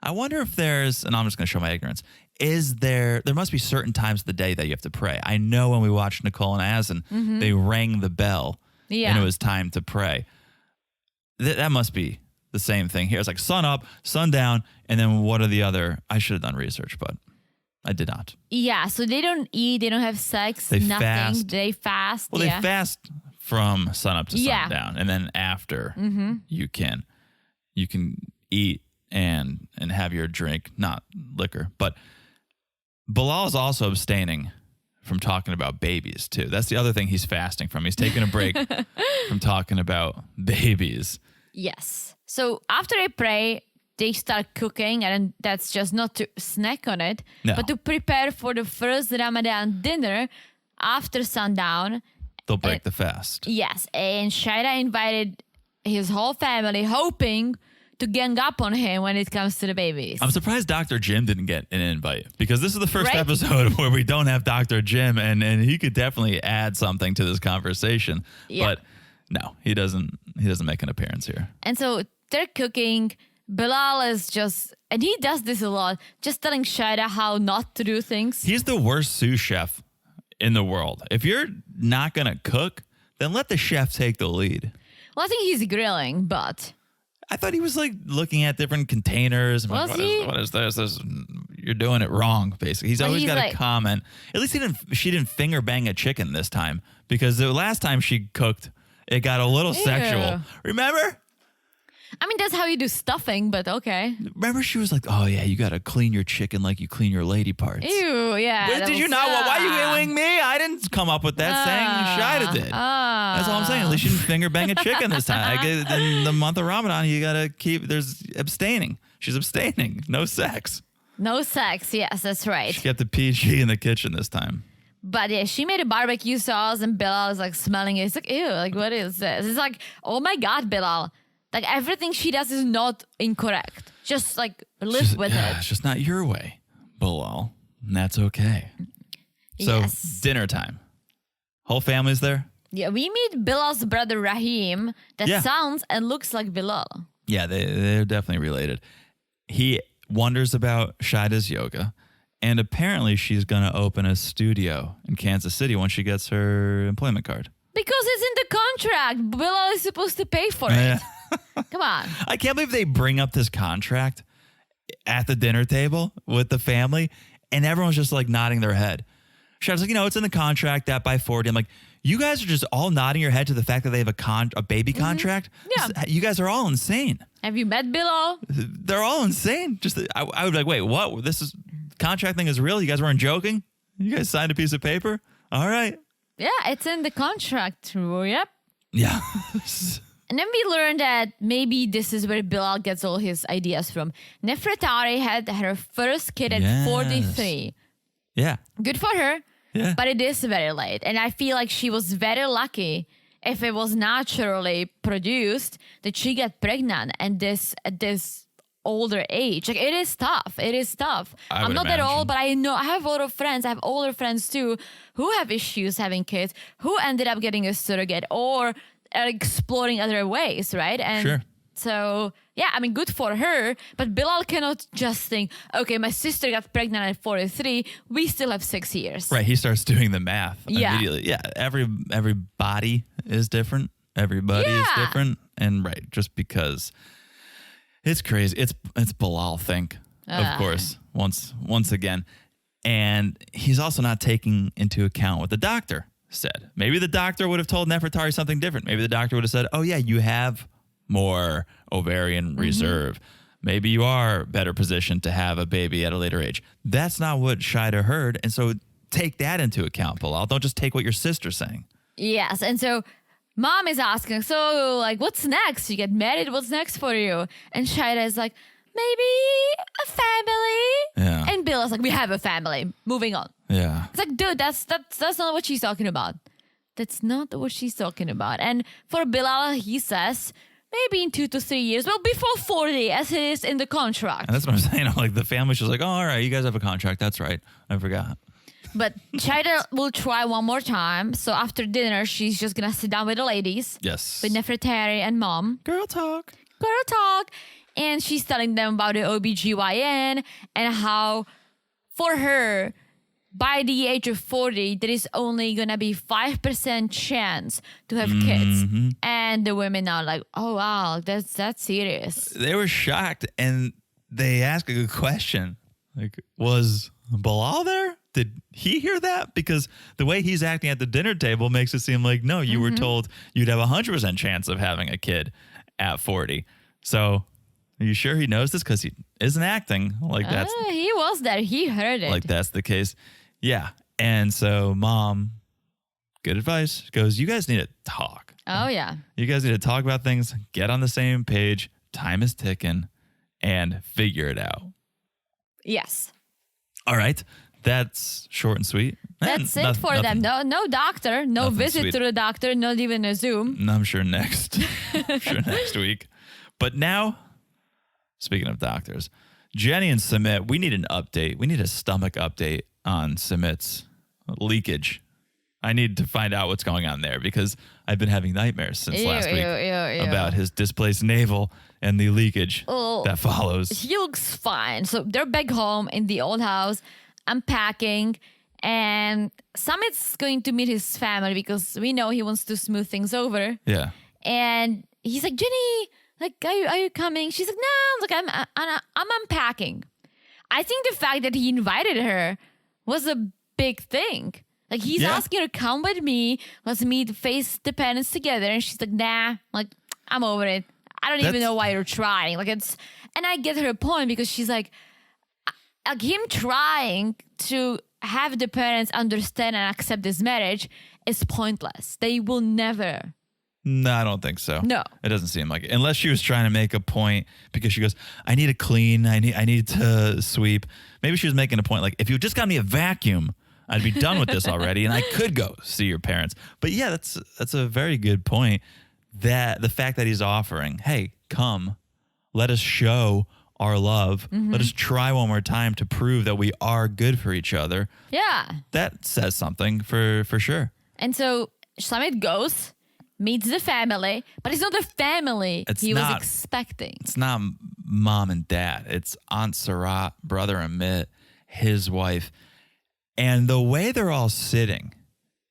I wonder if there's, and I'm just going to show my ignorance, there must be certain times of the day that you have to pray. I know when we watched Nicole and Asin, they rang the bell and it was time to pray. That must be the same thing here. It's like sun up, sun down, and then what are the other? I should have done research, but I did not. Yeah, so they don't eat, they don't have sex, They nothing. fast. They fast. Well, yeah. they fast from sun up to sundown, and then after you can eat and have your drink, not liquor. But Bilal is also abstaining from talking about babies too. That's the other thing he's fasting from. He's taking a break from talking about babies. Yes. So after they pray, they start cooking, and that's just not to snack on it, No. but to prepare for the first Ramadan dinner after sundown. They'll break the fast. Yes, and Shaira invited his whole family, hoping to gang up on him when it comes to the babies. I'm surprised Dr. Jim didn't get an invite because this is the first Right? episode where we don't have Dr. Jim, and he could definitely add something to this conversation. Yeah. But no, he doesn't make an appearance here. And so they're cooking. Bilal is just, and he does this a lot, just telling Shaira how not to do things. He's the worst sous chef in the world. If you're not going to cook, then let the chef take the lead. Well, I think he's grilling, but I thought he was like looking at different containers. I'm like, Was he? what is this? You're doing it wrong, basically. He's always he's got like- a comment. At least she didn't finger bang a chicken this time, because the last time she cooked, it got a little sexual. Remember? I mean, that's how you do stuffing, but okay. Remember she was like, oh yeah, you got to clean your chicken like you clean your lady parts. Ew, yeah. Wait, that did you was- not? Why are you ewing me? I didn't come up with that saying. Shida did. That's all I'm saying. At least you didn't finger bang a chicken this time. In the month of Ramadan, you got to there's abstaining. She's abstaining. No sex. No sex. Yes, that's right. She got the PG in the kitchen this time. But yeah, she made a barbecue sauce and Bilal is like smelling it. It's like, ew, like what is this? It's like, oh my God, Bilal. Like everything she does is not incorrect. Just like live with it. It's just not your way, Bilal. And that's okay. So Yes. dinner time. Whole family's there? Yeah, we meet Bilal's brother Rahim that Yeah. sounds and looks like Bilal. Yeah, they're definitely related. He wonders about Shida's yoga. And apparently she's going to open a studio in Kansas City once she gets her employment card. Because it's in the contract. Bilal is supposed to pay for it. Come on. I can't believe they bring up this contract at the dinner table with the family and everyone's just like nodding their head. Shida's like, it's in the contract that by 40. I'm like, you guys are just all nodding your head to the fact that they have a baby contract? Yeah. You guys are all insane. Have you met Bilal? They're all insane. I would be like, wait, what? Contract thing is real? You guys weren't joking? You guys signed a piece of paper? All right. Yeah, it's in the contract. Yep. Yeah. And then we learned that maybe this is where Bilal gets all his ideas from. Nefertari had her first kid at Yes. 43. Yeah. Good for her. Yeah. But it is very late. And I feel like she was very lucky if it was naturally produced that she got pregnant and at this older age. Like it is tough. It is tough. I I'm would not that imagine. old, but I know I have a lot of friends. I have older friends too who have issues having kids, who ended up getting a surrogate or are exploring other ways, right? And Sure. so, yeah, I mean, good for her, but Bilal cannot just think, okay, my sister got pregnant at 43, we still have 6 years. Right. He starts doing the math Yeah. immediately. Yeah. Every body is different. Everybody is Yeah. different. And right. Just because it's crazy. It's Bilal think, of course, once again. And he's also not taking into account what the doctor said. Maybe the doctor would have told Nefertari something different. Maybe the doctor would have said, oh yeah, you have more ovarian reserve. Maybe you are better positioned to have a baby at a later age. That's not what Shida heard. And so take that into account, Bilal. Don't just take what your sister's saying. Yes, and so mom is asking, so like, what's next? You get married, what's next for you? And Shida is like, maybe a family. Yeah. And Bilal's like, we have a family. Moving on. Yeah. It's like, dude, that's not what she's talking about. That's not what she's talking about. And for Bilal, he says, maybe in 2 to 3 years, well, before 40, as it is in the contract. And that's what I'm saying. Like the family's just like, oh, all right, you guys have a contract. That's right. I forgot. But Shida will try one more time. So after dinner, she's just going to sit down with the ladies. Yes. With Nefertari and mom. Girl talk. Girl talk. And she's telling them about the OBGYN and how for her, by the age of 40, there is only going to be 5% chance to have kids. And the women are like, oh, wow, that's serious. They were shocked and they asked a good question. Like, was Bilal there? Did he hear that? Because the way he's acting at the dinner table makes it seem like, no, you were told you'd have 100% chance of having a kid at 40. So are you sure he knows this? Because he isn't acting like that's He was there. He heard it. like that's the case. Yeah. And so mom, good advice, goes, you guys need to talk. Oh, yeah. You guys need to talk about things, get on the same page. Time is ticking and figure it out. Yes. All right. That's short and sweet. That's it for them. No doctor, no nothing visit sweet. to the doctor, not even a Zoom. I'm sure next week. But now, speaking of doctors, Jenny and Sumit, we need an update. We need a stomach update on Sumit's leakage. I need to find out what's going on there because I've been having nightmares since last week about his displaced navel and the leakage that follows. He looks fine. So they're back home in the old house, unpacking, and Sumit's going to meet his family because we know he wants to smooth things over. Yeah. And he's like, Jenny, like, are you coming? She's like, no, like I'm unpacking. I think the fact that he invited her was a big thing. Like he's asking her, come with me. Let's meet, face the parents together. And she's like, nah, like I'm over it. I don't even know why you're trying. Like and I get her point because she's like him trying to have the parents understand and accept this marriage is pointless. They will never. No, I don't think so. No. It doesn't seem like it. Unless she was trying to make a point because she goes, I need to clean. I need to sweep. Maybe she was making a point like, if you just got me a vacuum, I'd be done with this already, and I could go see your parents. But yeah, that's a very good point. That the fact that he's offering, hey, come, let us show our love. Let us try one more time to prove that we are good for each other. Yeah. That says something for sure. And so Sumit goes, meets the family, but it's not the family he was expecting. It's not mom and dad. It's Aunt Sarat, brother Amit, his wife. And the way they're all sitting,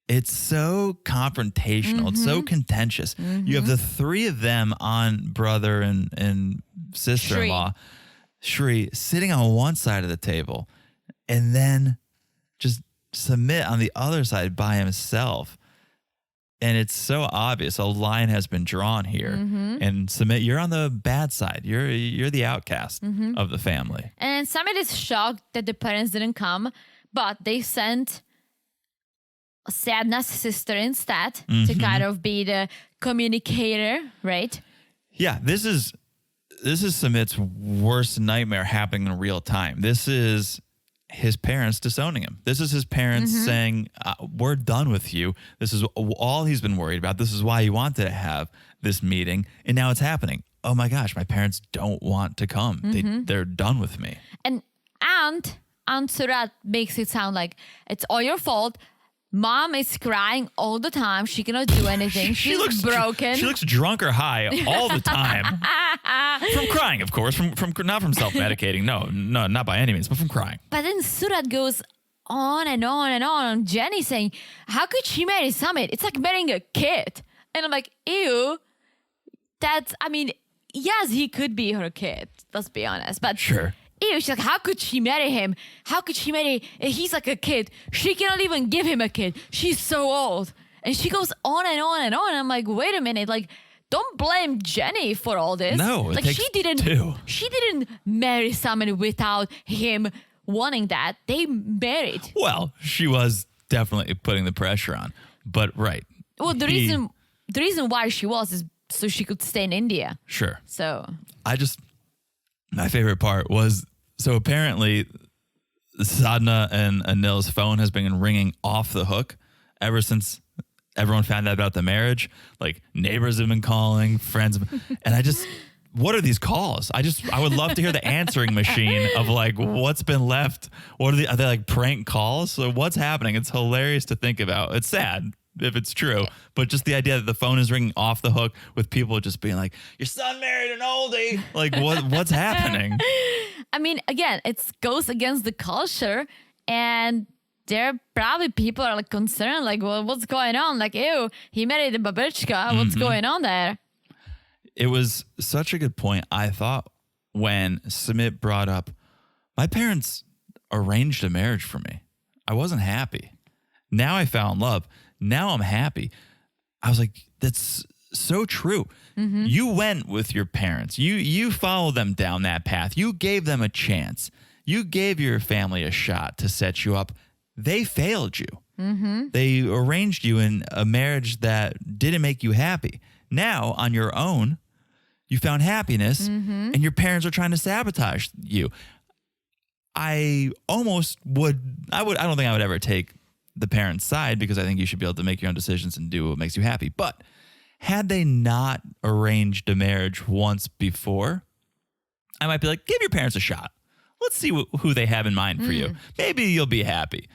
it's so confrontational. It's so contentious. You have the three of them on brother and sister-in-law, Shri, sitting on one side of the table, and then just Sumit on the other side by himself. And it's so obvious a line has been drawn here. And Sumit, you're on the bad side. You're the outcast of the family. And Sumit is shocked that the parents didn't come, but they sent Sadna's sister instead to kind of be the communicator, right? Yeah, this is Sumit's worst nightmare happening in real time. This is his parents disowning him. This is his parents saying, we're done with you. This is all he's been worried about. This is why he wanted to have this meeting. And now it's happening. Oh my gosh, my parents don't want to come. They're done with me. And Aunt Surat makes it sound like it's all your fault. Mom is crying all the time. She cannot do anything. She's broken. She looks drunk or high all the time. From crying, of course. From not from self-medicating. No, not by any means, but from crying. But then Surat goes on and on and on. Jenny saying, how could she marry Sumit? It's like marrying a kid. And I'm like, ew. Yes, he could be her kid. Let's be honest. But sure. Ew, she's like, how could she marry him? How could she marry? He's like a kid. She cannot even give him a kid. She's so old. And she goes on and on and on. I'm like, wait a minute. Like, don't blame Jenny for all this. No, like she didn't marry someone without him wanting that. They married. Well, she was definitely putting the pressure on. But right. Well, the reason why she was is so she could stay in India. Sure. So my favorite part was, so apparently Sadhna and Anil's phone has been ringing off the hook ever since everyone found out about the marriage. Like neighbors have been calling, friends. And what are these calls? I would love to hear the answering machine of like, what's been left? Are they like prank calls? So what's happening? It's hilarious to think about. It's sad if it's true, but just the idea that the phone is ringing off the hook with people just being like, your son married an oldie. Like what's happening? I mean, again, it goes against the culture, and there are probably people are like concerned, like, well, what's going on? Like, ew, he married a babushka. What's going on there? It was such a good point, I thought, when Sumit brought up, my parents arranged a marriage for me. I wasn't happy. Now I found love. Now I'm happy. I was like, that's so true. You went with your parents. You followed them down that path. You gave them a chance. You gave your family a shot to set you up. They failed you. They arranged you in a marriage that didn't make you happy. Now, on your own, you found happiness, and your parents are trying to sabotage you. I don't think I would ever take the parents' side, because I think you should be able to make your own decisions and do what makes you happy. But had they not arranged a marriage once before, I might be like, give your parents a shot. Let's see who they have in mind for you. Maybe you'll be happy.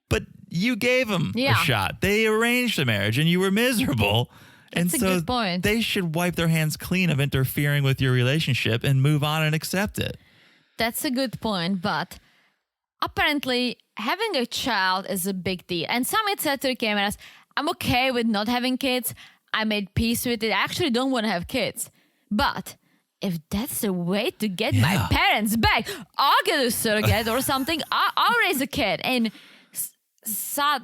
But you gave them a shot. They arranged a marriage and you were miserable. That's a good point. They should wipe their hands clean of interfering with your relationship and move on and accept it. That's a good point, but apparently having a child is a big deal. And Sumit said to the cameras, I'm okay with not having kids. I made peace with it. I actually don't want to have kids. But if that's the way to get my parents back, I'll get a surrogate or something. I'll raise a kid. And Surat.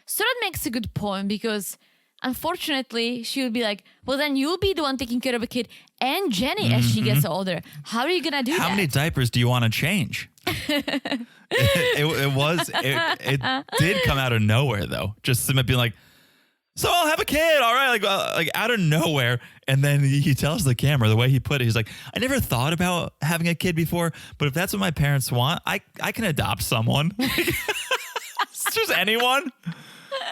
Surat makes a good point, because unfortunately she would be like, well, then you'll be the one taking care of a kid and Jenny as she gets older. How are you going to do that? How many diapers do you want to change? It did come out of nowhere, though. Just Sumit being like, so I'll have a kid, all right, like out of nowhere. And then he tells the camera, the way he put it, he's like, I never thought about having a kid before, but if that's what my parents want, I can adopt someone. It's just anyone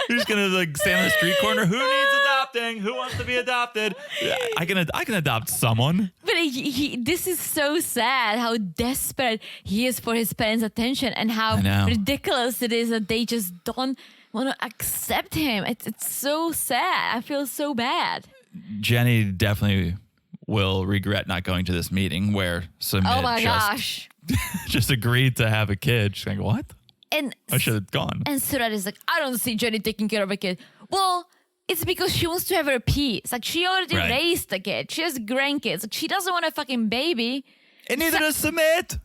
who's going to like stand on the street corner. Who needs adopting? Who wants to be adopted? I can adopt someone. But this is so sad how desperate he is for his parents' attention and how ridiculous it is that they just don't want to accept him. It's so sad. I feel so bad. Jenny definitely will regret not going to this meeting where Sumit just agreed to have a kid. She's like, what? And I should have gone. And Surat is like, I don't see Jenny taking care of a kid. Well, it's because she wants to have her peace. Like, she already raised the kid. She has grandkids. Like, she doesn't want a fucking baby. And neither does Sumit.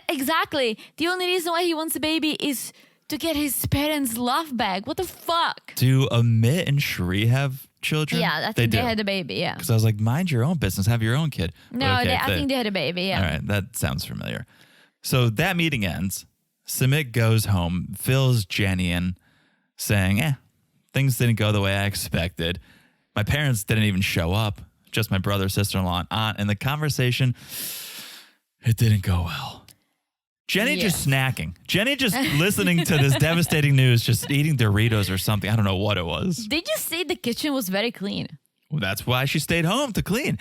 Exactly. The only reason why he wants a baby is to get his parents' love back. What the fuck? Do Amit and Shri have children? Yeah, I think they had a baby, yeah. Because I was like, mind your own business. Have your own kid. No, I think they had a baby, yeah. All right, that sounds familiar. So that meeting ends. Sumit goes home, fills Jenny in, saying, things didn't go the way I expected. My parents didn't even show up. Just my brother, sister-in-law, and aunt. And the conversation, it didn't go well. Jenny just snacking. Jenny just listening to this devastating news, just eating Doritos or something. I don't know what it was. Did you say the kitchen was very clean? Well, that's why she stayed home to clean.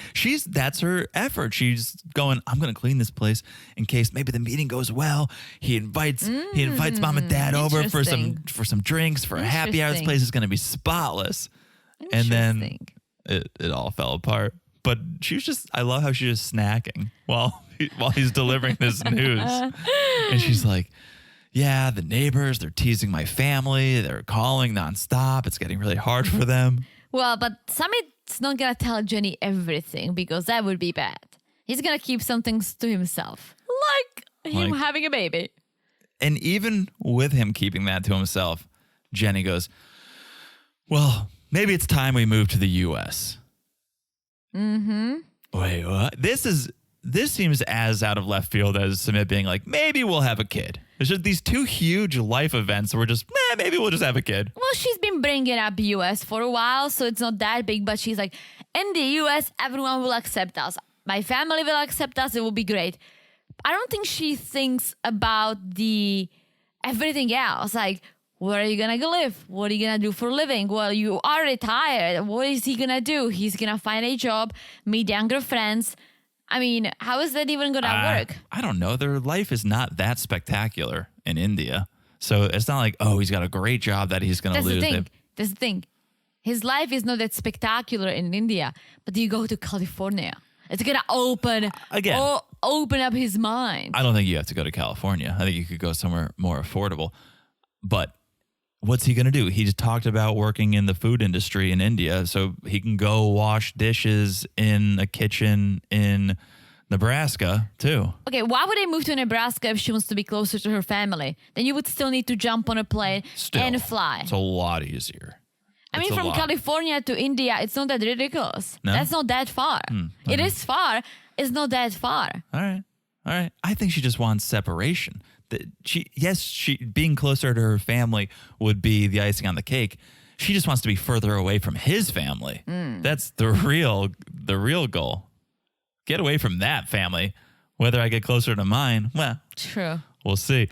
That's her effort. She's going, I'm going to clean this place in case maybe the meeting goes well. He invites mom and dad over for some drinks, for a happy hour. This place is going to be spotless. And then it all fell apart. But I love how she's just snacking while he's delivering this news. And she's like, yeah, the neighbors, they're teasing my family. They're calling nonstop. It's getting really hard for them. Well, but Sumit's not going to tell Jenny everything because that would be bad. He's going to keep some things to himself, like him having a baby. And even with him keeping that to himself, Jenny goes, well, maybe it's time we move to the U.S. Mm-hmm. Wait, what? This seems as out of left field as Sumit being like, maybe we'll have a kid. There's just these two huge life events where we're just, maybe we'll just have a kid. Well, she's been bringing up U.S. for a while, so it's not that big. But she's like, in the U.S., everyone will accept us. My family will accept us. It will be great. I don't think she thinks about everything else. Like, where are you going to live? What are you going to do for a living? Well, you are retired. What is he going to do? He's going to find a job, meet younger friends. I mean, how is that even going to work? I don't know. Their life is not that spectacular in India. So it's not like, he's got a great job that he's going to lose. That's the thing. His life is not that spectacular in India. But you go to California. It's going to open up his mind. I don't think you have to go to California. I think you could go somewhere more affordable. But what's he going to do? He just talked about working in the food industry in India, so he can go wash dishes in a kitchen in Nebraska, too. Okay, why would I move to Nebraska if she wants to be closer to her family? Then you would still need to jump on a plane and fly. It's a lot easier. I mean, from California to India, it's not that ridiculous. No? That's not that far. It is far. It's not that far. All right. I think she just wants separation. She being closer to her family would be the icing on the cake. She just wants to be further away from his family. That's the real goal. Get away from that family. Whether I get closer to mine, well, true. We'll see.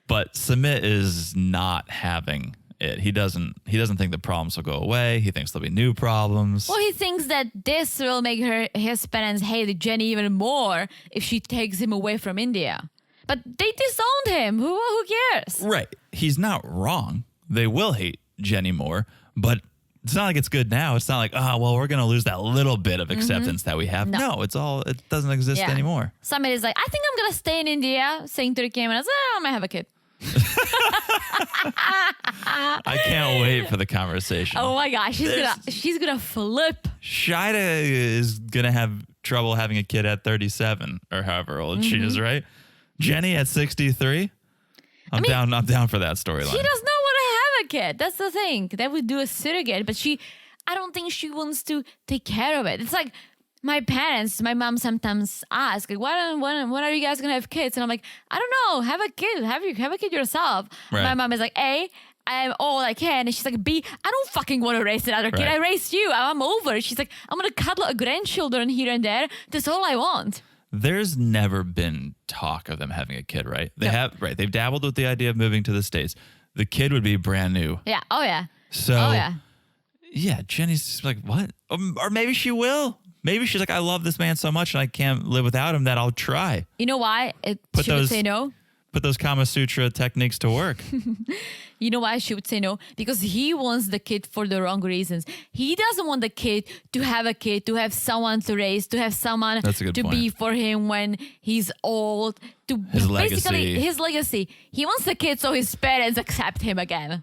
But Sumit is not having it. He doesn't think the problems will go away. He thinks there'll be new problems. Well, he thinks that this will make his parents hate Jenny even more if she takes him away from India. But they disowned him. Who cares? Right. He's not wrong. They will hate Jenny more, but it's not like it's good now. It's not like, we're going to lose that little bit of acceptance that we have. No, it doesn't exist anymore. Somebody's like, I think I'm going to stay in India, saying to the cameras, I'm going to have a kid. I can't wait for the conversation. Oh my gosh, she's gonna flip. Shida is gonna have trouble having a kid at 37 or however old she is, right? Jenny at 63. I'm down for that storyline. She does not want to have a kid. That's the thing. They would do a surrogate, but I don't think she wants to take care of it. It's like my mom sometimes ask, like, when are you guys gonna have kids? And I'm like, I don't know. Have a kid. Have a kid yourself. Right. My mom is like, I I'm all I can. And she's like, B, I don't fucking want to raise another kid. Right. I raised you. I'm over. She's like, I'm going to cuddle a grandchildren here and there. That's all I want. There's never been talk of them having a kid, right? They No. have, right? They've dabbled with the idea of moving to the States. The kid would be brand new. Yeah. Oh, yeah. So, Oh, yeah. yeah, Jenny's just like, what? Or maybe she will. Maybe she's like, I love this man so much and I can't live without him that I'll try. You know why she would say no? Put those Kama Sutra techniques to work. You know why she would say no? Because he wants the kid for the wrong reasons. He doesn't want the kid to have a kid, to have someone to raise, to have someone That's a good to point. be for him when he's old. To His basically legacy. his legacy. He wants the kid so his parents accept him again.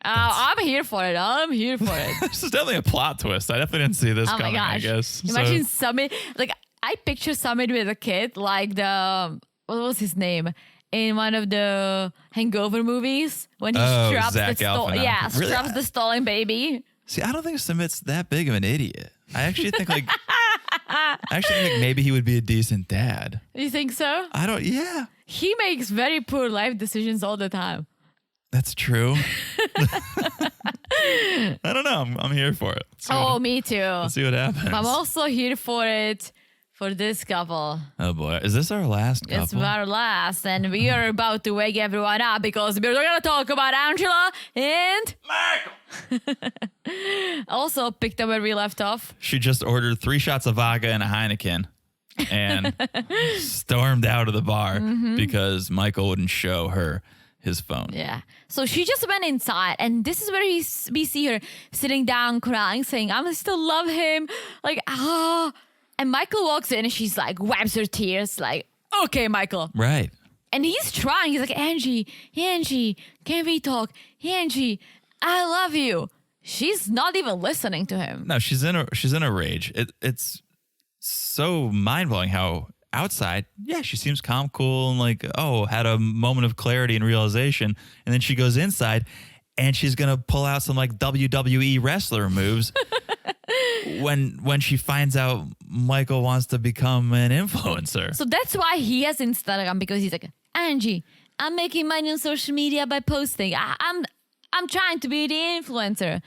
I'm here for it. I'm here for it. This is definitely a plot twist. I definitely didn't see this Oh my coming, I gosh. guess. Imagine Summit. Like, I picture Summit with a kid, like what was his name? In one of the Hangover movies when he Oh, straps Zach Galifianakis. Really? straps the stolen baby. See, I don't think Sumit's that big of an idiot. I actually think like maybe he would be a decent dad. You think so? Yeah, He makes very poor life decisions all the time. that's true. I don't know. I'm here for it. Me too. Let's see what happens. I'm also here for it for this couple. Oh boy, is this our last couple? It's our last, and we are about to wake everyone up because we're going to talk about Angela and Michael. also picked up where we left off. She just ordered 3 shots of vodka and a Heineken and stormed out of the bar because Michael wouldn't show her his phone. Yeah. So she just went inside, and this is where we see her sitting down, crying, saying, I still love him. Like, And Michael walks in, and she's like, wipes her tears, like, okay, Michael. Right. And he's trying. He's like, Angie, can we talk? Angie, I love you. She's not even listening to him. No, she's in a rage. It's so mind-blowing how outside, yeah, she seems calm, cool, and like, had a moment of clarity and realization. And then she goes inside and she's gonna pull out some like WWE wrestler moves when she finds out Michael wants to become an influencer. So that's why he has Instagram, because he's like, Angie, I'm making money on social media by posting. I'm trying to be the influencer.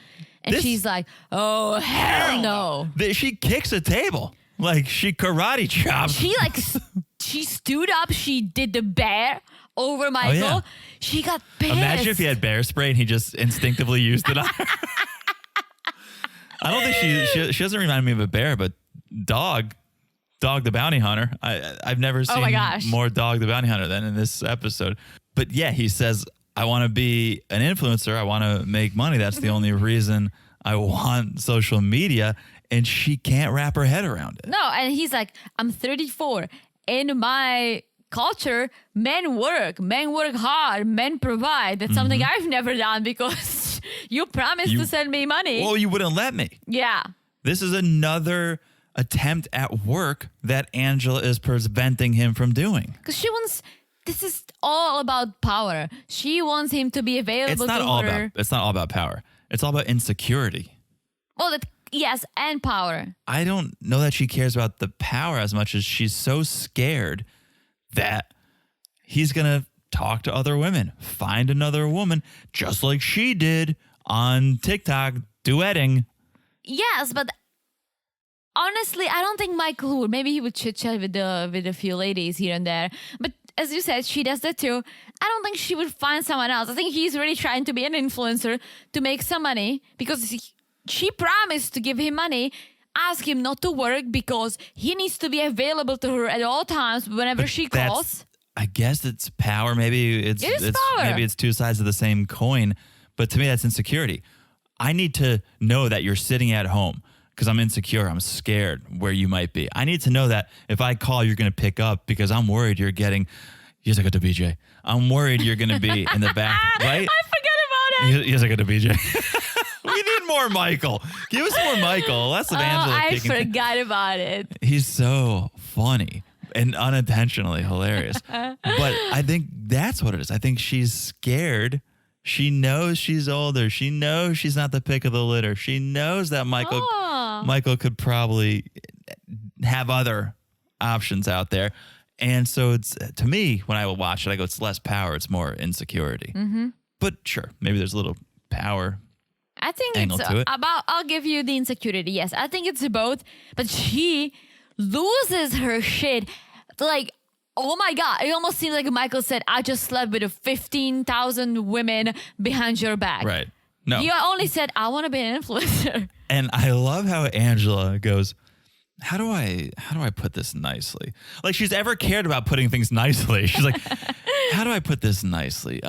And she's like, oh, hell no. She kicks a table. Like she karate chops. She stood up. She did the bear over Michael. yeah. She got pissed. Imagine if he had bear spray and he just instinctively used it on her. I don't think she doesn't remind me of a bear, but Dog the Bounty Hunter. I've never seen my gosh. more Dog the Bounty Hunter than in this episode. But yeah, he says, I want to be an influencer. I want to make money. That's the only reason I want social media. And she can't wrap her head around it. No, and he's like, I'm 34. In my culture, men work hard, men provide. That's something I've never done because you promised to send me money. Well, you wouldn't let me. Yeah. This is another attempt at work that Angela is preventing him from doing. Because this is all about power. She wants him to be available It's not to all her. about. It's not all about power. It's all about insecurity. Well, yes, and power. I don't know that she cares about the power as much as she's so scared that he's gonna talk to other women, find another woman, just like she did on TikTok duetting. Yes, but honestly, I don't think Michael would. Maybe he would chit chat with a few ladies here and there. But as you said, she does that too. I don't think she would find someone else. I think he's really trying to be an influencer to make some money because she promised to give him money. Ask him not to work because he needs to be available to her at all times whenever she calls. I guess it's power. Maybe it's power. Maybe it's two sides of the same coin. But to me, that's insecurity. I need to know that you're sitting at home because I'm insecure. I'm scared where you might be. I need to know that if I call, you're going to pick up because I'm worried you're getting. Yes, I got the BJ. I'm worried you're going to be in the back, right? I forgot about it. Yes, I got the BJ. We need more Michael. Give us more Michael. Less of Angela. I forgot about it. He's so funny and unintentionally hilarious. But I think that's what it is. I think she's scared. She knows she's older. She knows she's not the pick of the litter. She knows that Michael could probably have other options out there. And so it's, to me, when I will watch it, I go, it's less power, it's more insecurity. But sure, maybe there's a little power. I think Angle it's to it. about, I'll give you the insecurity. Yes, I think it's both. But she loses her shit. Like, oh my God. It almost seems like Michael said, I just slept with 15,000 women behind your back. Right. No. You only said, I want to be an influencer. And I love how Angela goes, how do I put this nicely? Like she's ever cared about putting things nicely. She's like, how do I put this nicely?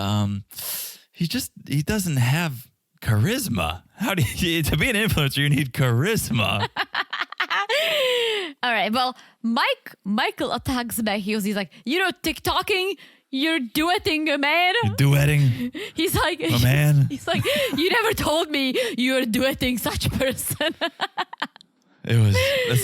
He doesn't have charisma. How do you, to be an influencer, you need charisma. All right. Well, Michael attacks back. He's like, TikToking, you're duetting a man. You're duetting. He's like, a man. He's like, you never told me you're duetting such person. It was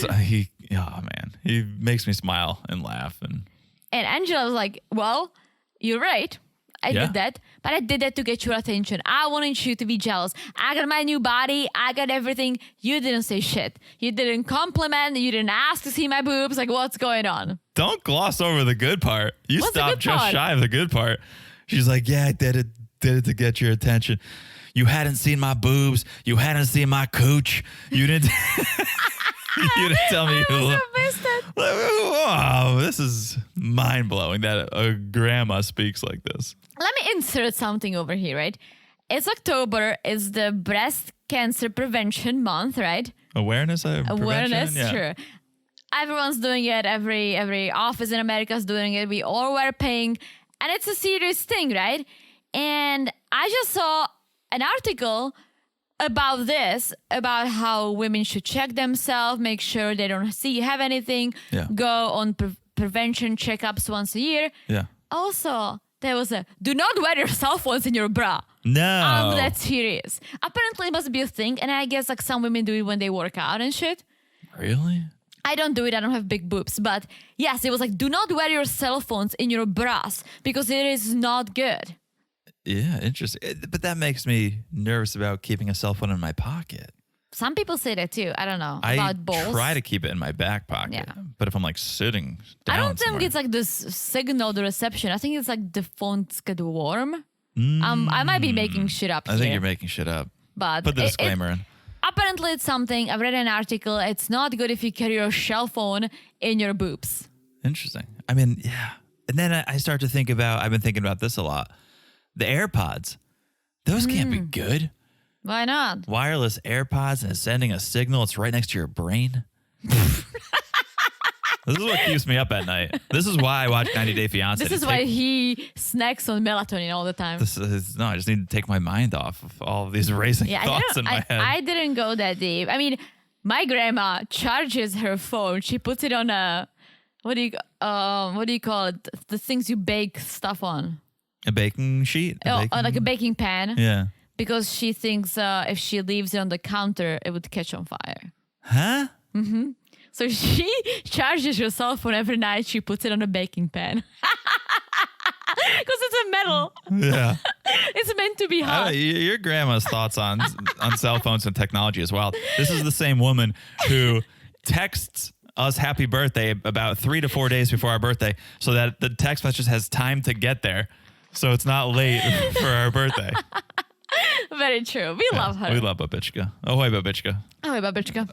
oh man, he makes me smile and laugh and Angela was like, well, you're right. I did that, but I did that to get your attention. I wanted you to be jealous. I got my new body. I got everything. You didn't say shit. You didn't compliment. You didn't ask to see my boobs. Like, what's going on? Don't gloss over the good part. You What's the stopped good just part? shy of the good part. She's like, yeah, I did it to get your attention. You hadn't seen my boobs. You hadn't seen my cooch. You didn't. You didn't tell me. I missed it. Wow, this is mind blowing that a grandma speaks like this. Let me insert something over here, right? It's October. It's the breast cancer prevention month, right? Awareness, Awareness, yeah. sure. Everyone's doing it. Every office in America is doing it. We all wear pink, and it's a serious thing, right? And I just saw an article about this, about how women should check themselves, make sure they don't have anything, go on prevention checkups once a year. Yeah. Also, there was do not wear your cell phones in your bra. No. That's serious. Apparently, it must be a thing, and I guess like some women do it when they work out and shit. Really? I don't do it. I don't have big boobs, but yes, it was like, do not wear your cell phones in your bras because it is not good. Yeah, interesting. But that makes me nervous about keeping a cell phone in my pocket. Some people say that too. I don't know about balls. I try to keep it in my back pocket. Yeah. But if I'm like sitting down I don't think somewhere, it's like the signal, the reception. I think it's like the phones get warm. I might be making shit up I here. think you're making shit up. But put the disclaimer in. Apparently, it's something. I've read an article. It's not good if you carry your cell phone in your boobs. Interesting. I mean, yeah. And then I start to think about, I've been thinking about this a lot. The AirPods. Those can't be good. Why not? Wireless AirPods and it's sending a signal. It's right next to your brain. This is what keeps me up at night. This is why I watch 90 Day Fiancé. This is why he snacks on melatonin all the time. I just need to take my mind off of all of these racing thoughts in my head. I didn't go that deep. I mean, my grandma charges her phone. She puts it on a what do you call it? The things you bake stuff on. A baking sheet? Like a baking pan. Yeah. Because she thinks if she leaves it on the counter, it would catch on fire. Huh? Mm-hmm. So she charges her cell phone every night. She puts it on a baking pan. Because it's a metal. Yeah. It's meant to be hot. Your grandma's thoughts on cell phones and technology as well. This is the same woman who texts us happy birthday about 3 to 4 days before our birthday so that the text message has time to get there. So it's not late for our birthday. Very true. We love her. We love Babichka. Ahoy, Babichka. Ahoy, Babichka.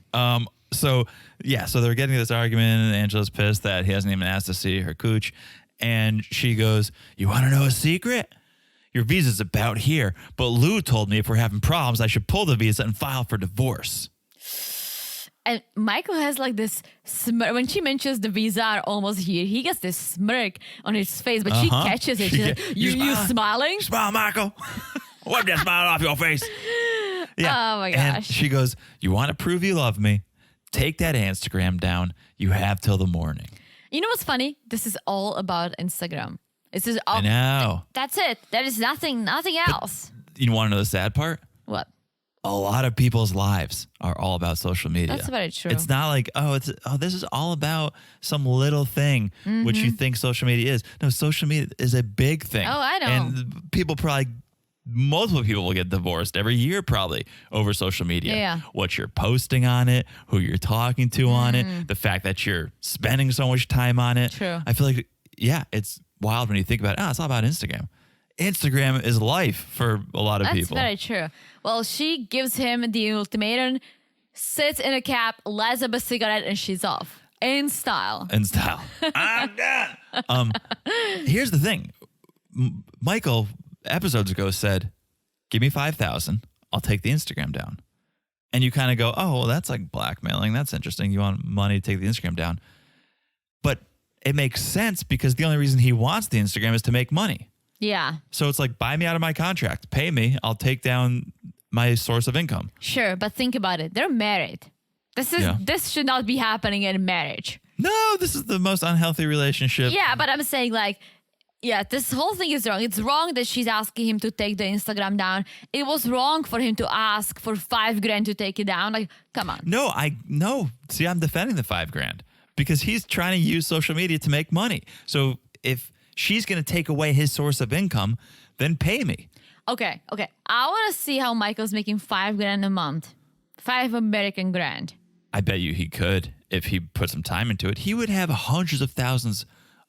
So they're getting this argument, and Angela's pissed that he hasn't even asked to see her cooch. And she goes, you want to know a secret? Your visa's about here. But Lou told me if we're having problems, I should pull the visa and file for divorce. And Michael has like this smirk. When she mentions the visa are almost here, he gets this smirk on his face, but she catches it. She's like, you smiling? Smile, Michael. Wipe that smile off your face. Yeah. Oh my gosh. And she goes, you want to prove you love me? Take that Instagram down. You have till the morning. You know what's funny? This is all about Instagram. This is all. I know. That's it. There is nothing else. You want to know the sad part? What? A lot of people's lives are all about social media. That's very true. It's not like, this is all about some little thing, which you think social media is. No, social media is a big thing. Oh, I know. And people probably multiple people will get divorced every year probably over social media. Yeah. What you're posting on it, who you're talking to on it, the fact that you're spending so much time on it. True. I feel like, yeah, it's wild when you think about it. It's all about Instagram. Instagram is life for a lot of people. That's very true. Well, she gives him the ultimatum, sits in a cab, lights up a cigarette, and she's off. In style. In style. I'm done. Here's the thing. Michael, episodes ago, said, give me 5,000. I'll take the Instagram down. And you kind of go, oh, well, that's like blackmailing. That's interesting. You want money to take the Instagram down. But it makes sense because the only reason he wants the Instagram is to make money. Yeah. So it's like, buy me out of my contract. Pay me. I'll take down my source of income. Sure, but think about it. They're married. This should not be happening in marriage. No, this is the most unhealthy relationship. Yeah, but I'm saying like, yeah, this whole thing is wrong. It's wrong that she's asking him to take the Instagram down. It was wrong for him to ask for $5,000 to take it down. Like, come on. No. See, I'm defending the $5,000 because he's trying to use social media to make money. So if she's going to take away his source of income, then pay me. Okay. I want to see how Michael's making $5,000 a month. $5,000. I bet you he could if he put some time into it. He would have hundreds of thousands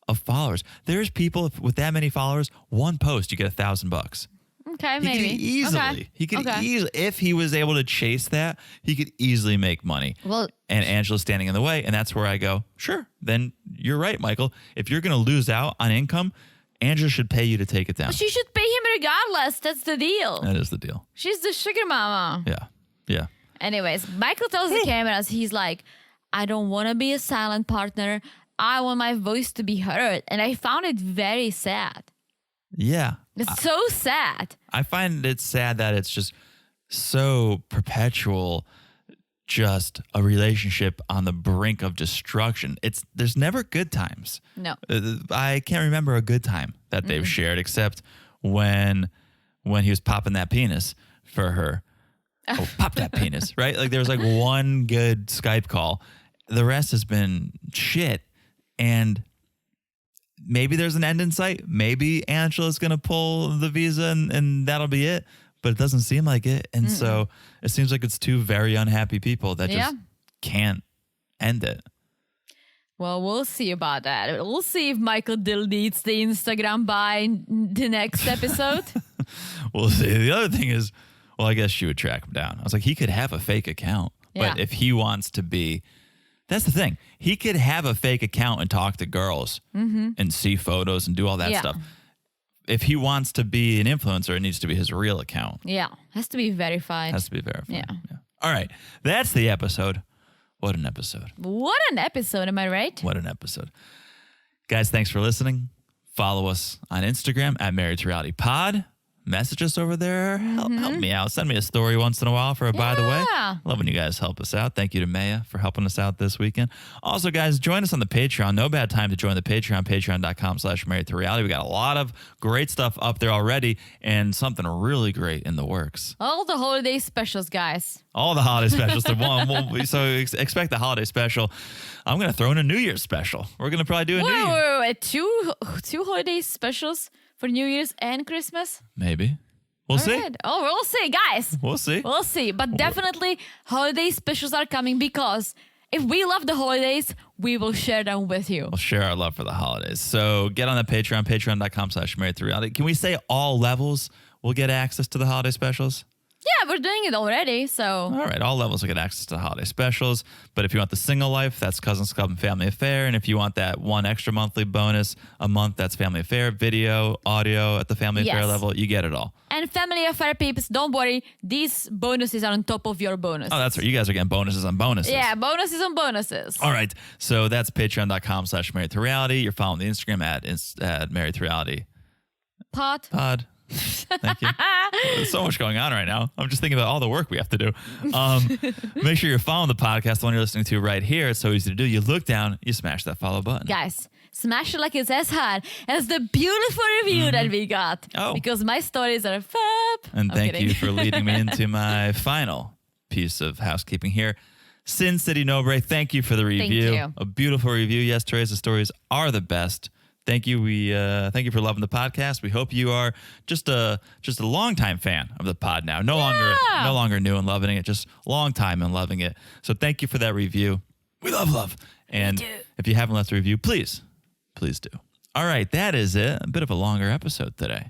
of followers. There's people with that many followers, one post, you get $1,000. Okay, maybe. He could easily, if he was able to chase that, he could easily make money. Well, and Angela's standing in the way, and that's where I go, sure, then you're right, Michael. If you're going to lose out on income, Angela should pay you to take it down. she should pay him regardless. That's the deal. That is the deal. She's the sugar mama. Yeah. Anyways, Michael tells the cameras, he's like, I don't want to be a silent partner. I want my voice to be heard. And I found it very sad. Yeah. It's so sad. I find it sad that it's just so perpetual, just a relationship on the brink of destruction. There's never good times. No. I can't remember a good time that they've shared except when he was popping that penis for her. Oh, pop that penis, right? Like there was like one good Skype call. The rest has been shit. And maybe there's an end in sight. Maybe Angela's going to pull the visa and that'll be it. But it doesn't seem like it. And so it seems like it's two very unhappy people that just can't end it. Well, we'll see about that. We'll see if Michael deletes the Instagram by the next episode. We'll see. The other thing is, well, I guess she would track him down. I was like, he could have a fake account. Yeah. But if he wants to be, that's the thing. He could have a fake account and talk to girls and see photos and do all that stuff. If he wants to be an influencer, it needs to be his real account. Yeah. Has to be verified. Has to be verified. Yeah. All right. That's the episode. What an episode. What an episode. Am I right? What an episode. Guys, thanks for listening. Follow us on Instagram at Married to Reality Pod. Message us over there. Help me out. Send me a story once in a while for a by the way. Love when you guys help us out. Thank you to Maya for helping us out this weekend. Also, guys, join us on the Patreon. No bad time to join the Patreon, patreon.com/married to reality. We got a lot of great stuff up there already and something really great in the works. All the holiday specials, guys. All the holiday specials. So expect the holiday special. I'm going to throw in a New Year's special. We're going to probably do a New Year. Wait. Two holiday specials? For New Year's and Christmas? Maybe. We'll see. Right. Oh, we'll see, guys. We'll see. We'll see. But definitely holiday specials are coming because if we love the holidays, we will share them with you. We'll share our love for the holidays. So get on the Patreon, patreon.com/married to reality. Can we say all levels will get access to the holiday specials? Yeah, we're doing it already, so. All right, all levels will get access to the holiday specials. But if you want the single life, that's Cousins Club and Family Affair. And if you want that one extra monthly bonus a month, that's Family Affair, video, audio at the Family Affair level. You get it all. And Family Affair peeps, don't worry. These bonuses are on top of your bonus. Oh, that's right. You guys are getting bonuses on bonuses. Yeah, bonuses on bonuses. All right. So that's patreon.com/married to reality. You're following the Instagram at married to reality. Pod. Thank you. There's so much going on right now. I'm just thinking about all the work we have to do. Make sure you're following the podcast, the one you're listening to right here. It's so easy to do. You look down, you smash that follow button. Guys, smash it like it's as hard as the beautiful review that we got. Oh. Because my stories are fab. And thank you for leading me into my final piece of housekeeping here. Sin City Nobre, thank you for the review. Thank you. A beautiful review. Yes, Teresa's stories are the best. Thank you. We thank you for loving the podcast. We hope you are just a longtime fan of the pod now. No longer new and loving it, just long time and loving it. So thank you for that review. We love. And if you haven't left a review, please do. All right, that is it. A bit of a longer episode today.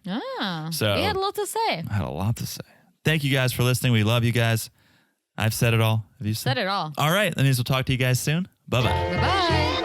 So we had a lot to say. I had a lot to say. Thank you guys for listening. We love you guys. I've said it all. Have you said it all? All right, that means we'll talk to you guys soon. Bye-bye. Bye-bye.